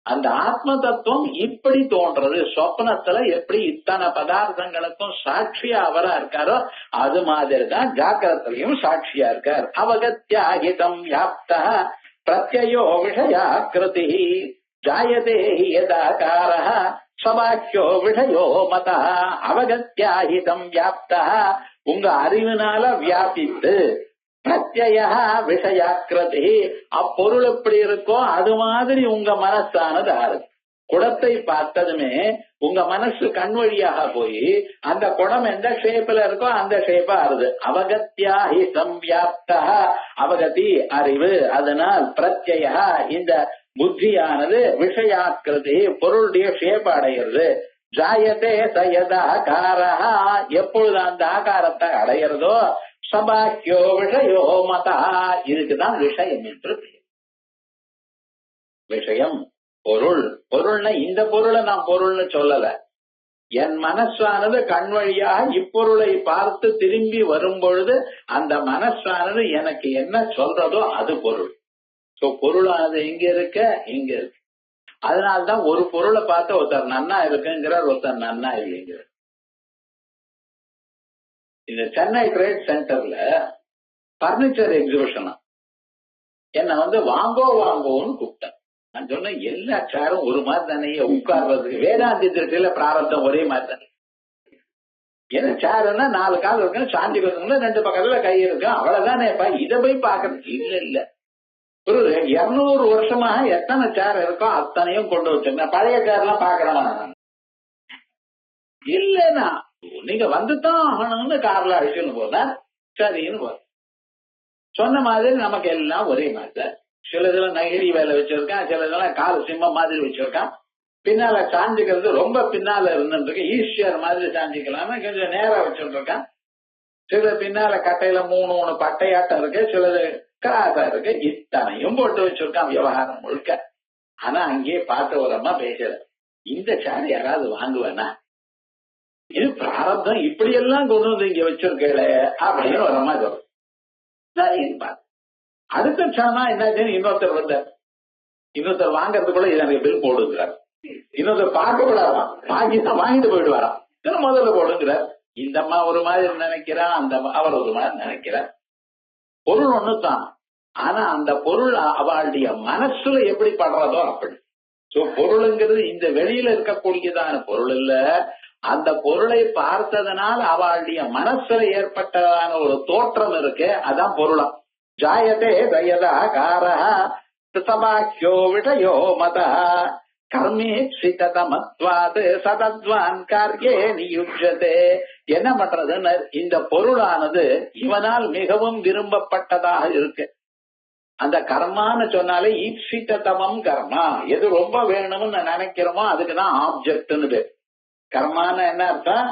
Speaker 2: அந்த ஆத்ம தத்துவம் இப்படி தோன்றது. சொப்னத்துல எப்படி இத்தனை பதார்த்தங்களுக்கும் சாட்சியா அவரா இருக்காரோ அது மாதிரிதான் ஜாக்கிரத்திலையும் சாட்சியா இருக்கார். அவகத்யாஹிதம் வியாப்த பிரத்யயோ விஷயாக்கிருதி ஜாயதே யதாகாரः சபாஹ்யோ விஷயோ மதः. அவகத்யாஹிதம் வியாப்த உங்க அறிவினால வியாபித்து, பிரத்யய விஷயாக்கிருதி அப்பொருள் எப்படி இருக்கோ அது மாதிரி உங்க மனசானது ஆறுது. குடத்தை பார்த்ததுமே உங்க மனசு கண் வழியாக போய் அந்த குடம் எந்த ஷேப்ல இருக்கோ அந்த ஷேப்பா ஆறுது. அவகத்யாஹி சம்வியாப்த, அவகதி அறிவு, அதனால் பிரத்யய இந்த புத்தியானது விஷயாக்கிருதி பொருளுடைய ஷேப் அடைகிறது. ஜாயதே சயதாகாரா எப்பொழுது அந்த ஆகாரத்தை அடைகிறதோ சபாக்கியோ விஷயோ மதா இதுக்குதான் விஷயம் என்று பெயர். விஷயம் பொருள். பொருள்னா இந்த பொருளை நான் பொருள்னு சொல்லல. என் மனசானது கண் வழியாக இப்பொருளை பார்த்து திரும்பி வரும் பொழுது அந்த மனசானது எனக்கு என்ன சொல்றதோ அது பொருள். பொருளானது எங்க இருக்க, இங்க இருக்கு. அதனால்தான் ஒரு பொருளை பார்த்து ஒருத்தர் நன்னா இருக்குங்கிறார், ஒருத்தர் நன்னா இல்லைங்கிறார். இந்த சென்னை ட்ரேட் சென்டர்ல பர்னிச்சர் எக்ஸிபிஷனா என்ன வாங்கோன்னு கூப்பிட்டேன். நான் சொன்னேன் எல்லா சேரும் ஒரு மாதிரி தானே உட்கார்றதுக்கு, வேதாந்தி திருச்சியில பிராரத்தம் ஒரே மாதிரி தானே. ஏன்னா சேருன்னா 4 கால் இருக்கு, சாந்தி கொடுத்தா 2 பக்கத்துல கை இருக்கு, அவ்வளவுதானேப்பா. இதை போய் பாக்குறது இல்ல. ஒரு 200 வருஷமாக எத்தனை சேர் இருக்கோ அத்தனையும் கொண்டு வச்சிருக்கேன். பழைய சேர்லாம் பாக்கிறேன் இல்லன்னா நீங்க வந்துதான் ஆகணும்னு கார்ல அழிச்சுன்னு போனா சரின்னு போற. சொன்ன மாதிரி நமக்கு எல்லாம் ஒரே மாதிரி. சில இதுல நெகிழி வேலை வச்சிருக்கான், சில இதெல்லாம் கால் சிம்மம் மாதிரி வச்சிருக்கான். பின்னால சாஞ்சிக்கிறது ரொம்ப பின்னால இருந்துருக்கு, ஈஸியர் மாதிரி சாஞ்சிக்கலாம், கொஞ்சம் நேரம் வச்சுட்டு இருக்கான். சில பின்னால கட்டையில 3 பட்டையாட்டம் இருக்கு, சிலது கிராஸா இருக்கு. இத்தனையும் போட்டு வச்சிருக்கான் விவகாரம் முழுக்க. ஆனா அங்கேயே பார்த்து ஒரு அம்மா பேசுற, இந்த சேர் யாராவது வாங்குவேனா, இது பிராரப்தம் இப்படி எல்லாம் கொண்டு வந்து இங்க வச்சிருக்கே அப்படின்னு ஒரு அம்மா சொல்ற. சரின்னு பாரு. அடுத்த க்ஷணமா என்னாச்சுன்னு இன்னொருத்தர் வந்தார். இன்னொருத்தர் வாங்கறதுக்குள்ள இது எனக்கு பில் போடுங்கிறார். இன்னொருத்தர் பார்க்க கூடாதான், வாங்கிட்டு போயிடுவாராம். முதல்ல போடுங்கிறார். இந்த அம்மா ஒரு மாதிரி நினைக்கிறான், அந்த அவர் ஒரு மாதிரி நினைக்கிறார். பொருள் ஒண்ணுதான், ஆனா அந்த பொருள் அவளுடைய மனசுல எப்படி படுறதோ அப்படி. பொருளுங்கிறது இந்த வெளியில இருக்கக்கூடியதான பொருள் இல்ல, அந்த பொருளை பார்த்ததனால் அவளுடைய மனசுல ஏற்பட்டதான ஒரு தோற்றம் இருக்கு, அதான் பொருளம். ஜாயதே தயதாகாரா சபாஹ்யோ விஷயோ மதா கர்மேப்சிதமத்வாத் சதத்வான் கார்யே நியுஜ்யதே. என்ன பண்றதுன்னு இந்த பொருளானது இவனால் மிகவும் விரும்பப்பட்டதாக இருக்கு. அந்த கர்மான்னு சொன்னாலே ஈப்சிதமம் கர்மா, எது ரொம்ப வேணும்னு நினைக்கிறோமோ அதுக்குதான் ஆப்ஜெக்ட்னு பேர். கர்மான்னு என்ன அர்த்தம்,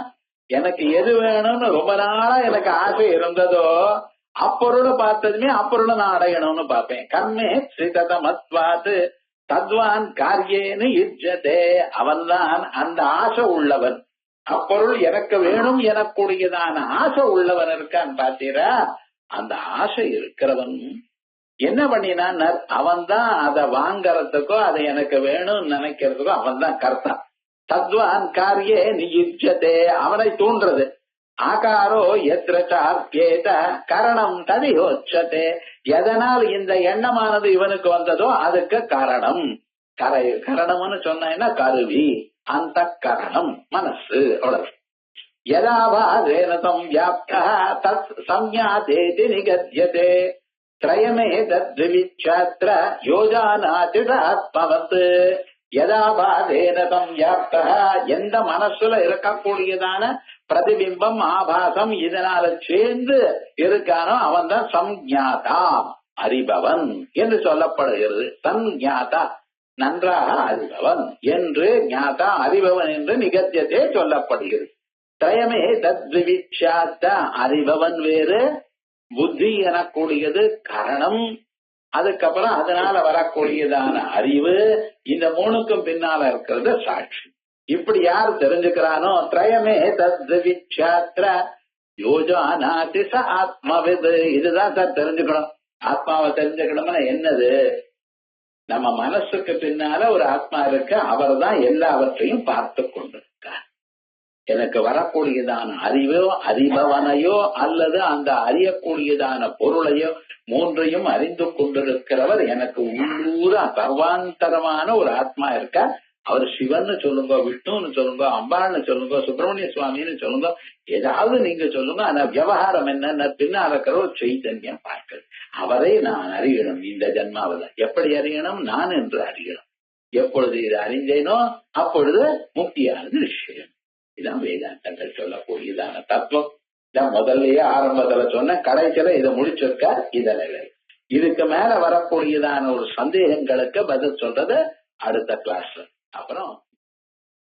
Speaker 2: எனக்கு எது வேணும்னு ரொம்ப நாளா எனக்கு ஆசை இருந்ததோ அப்பொருளை பார்த்ததுமே அப்பொருளை நான் அடையணும்னு பார்ப்பேன். கர்மே ஸ்ரீதமத்வாத் தத்வான் காரியேனு யுஜ்யதே, அவன்தான் அந்த ஆசை உள்ளவன். அப்பொருள் எனக்கு வேணும் எனக்கூடியதான ஆசை உள்ளவன் இருக்கான் பாத்தீரா. அந்த ஆசை இருக்கிறவன் என்ன பண்ணினான், அவன் தான் அதை வாங்கறதுக்கோ அதை எனக்கு வேணும்னு நினைக்கிறதுக்கோ அவன் தான் கர்த்தா. தத்வான் காரியே நியுஜ்யதே, அவனை தூண்டுறது. ஆகாரோ எத்ரேத கரணம் ததியோச்சதே, எதனால் இந்த எண்ணமானது இவனுக்கு வந்ததோ அதுக்கு காரணம். கரணம்னு சொன்னா கருவி, அந்த கரணம் மனசு. அவ்வளவு. யதாபாதேன சம்யாப்தா தத் சம்யாதேதி நிகத்யதே த்ரயமே தத்விச்சாத்ர யோஜானாதிதாத்மவத். யதாபாதேன சம்யாப்தா, எந்த மனசுல இருக்கக்கூடியதான பிரதிபிம்பம் ஆபாசம் இதனால சேர்ந்து இருக்கானோ அவன் தான் சம்ஞாதா, அறிபவன் என்று சொல்லப்படுகிறது. சஞ்ஞாதா, நன்றாக அறிபவன் என்று, ஞாதா அறிபவன் என்று நிகத்தியதே சொல்லப்படுகிறது. திரயமே தத்விச்சாத்த, அறிபவன் வேறு, புத்தி எனக்கூடியது கரணம், அதுக்கப்புறம் அதனால வரக்கூடியதான அறிவு, இந்த மூணுக்கும் பின்னால இருக்கிறது சாட்சி. இப்படி யார் தெரிஞ்சுக்கிறானோ, திரயமே தத்விச்சாத்ர யோஜானாதி ச ஆத்மவித். இதுதான் சார் தெரிஞ்சுக்கணும். ஆத்மாவை தெரிஞ்சுக்கணும்னா என்னது, நம்ம மனசுக்கு பின்னால ஒரு ஆத்மா இருக்கு, அவர் தான் எல்லாவற்றையும் பார்த்து கொண்டிருக்கார். எனக்கு வரக்கூடியதான அறிவோ அறிபவனையோ அல்லது அந்த அறியக்கூடியதான பொருளையோ மூன்றையும் அறிந்து கொண்டிருக்கிறவர் எனக்கு உள்ளூர சர்வாந்தரமான ஒரு ஆத்மா இருக்கா. அவர் சிவன்னு சொல்லுங்க, விஷ்ணுன்னு சொல்லுங்க, அம்பாள்னு சொல்லுங்க, சுப்பிரமணிய சுவாமின்னு சொல்லுங்க, ஏதாவது நீங்க சொல்லுங்க. ஆனா விவகாரம் என்னன்னா பின்னால் இருக்கிற ஒரு சைத்தன்யம் பார்க்கிறது. அவரை நான் அறியணும். இந்த ஜன்மாவில் எப்படி அறியணும், நான் என்று அறியணும். எப்பொழுது இதை அறிந்தேனோ அப்பொழுது முக்தியானது விஷயம். இதான் வேதாந்தங்கள் சொல்லக்கூடியதான தத்துவம். இதான் முதல்லயே ஆரம்பத்துல சொன்ன, கடைசியில இதை முடிச்சிருக்க. இதனிலை இதுக்கு மேல வரக்கூடியதான ஒரு சந்தேகங்களுக்கு பதில் சொல்றது அடுத்த கிளாஸ்ல. அப்புறம்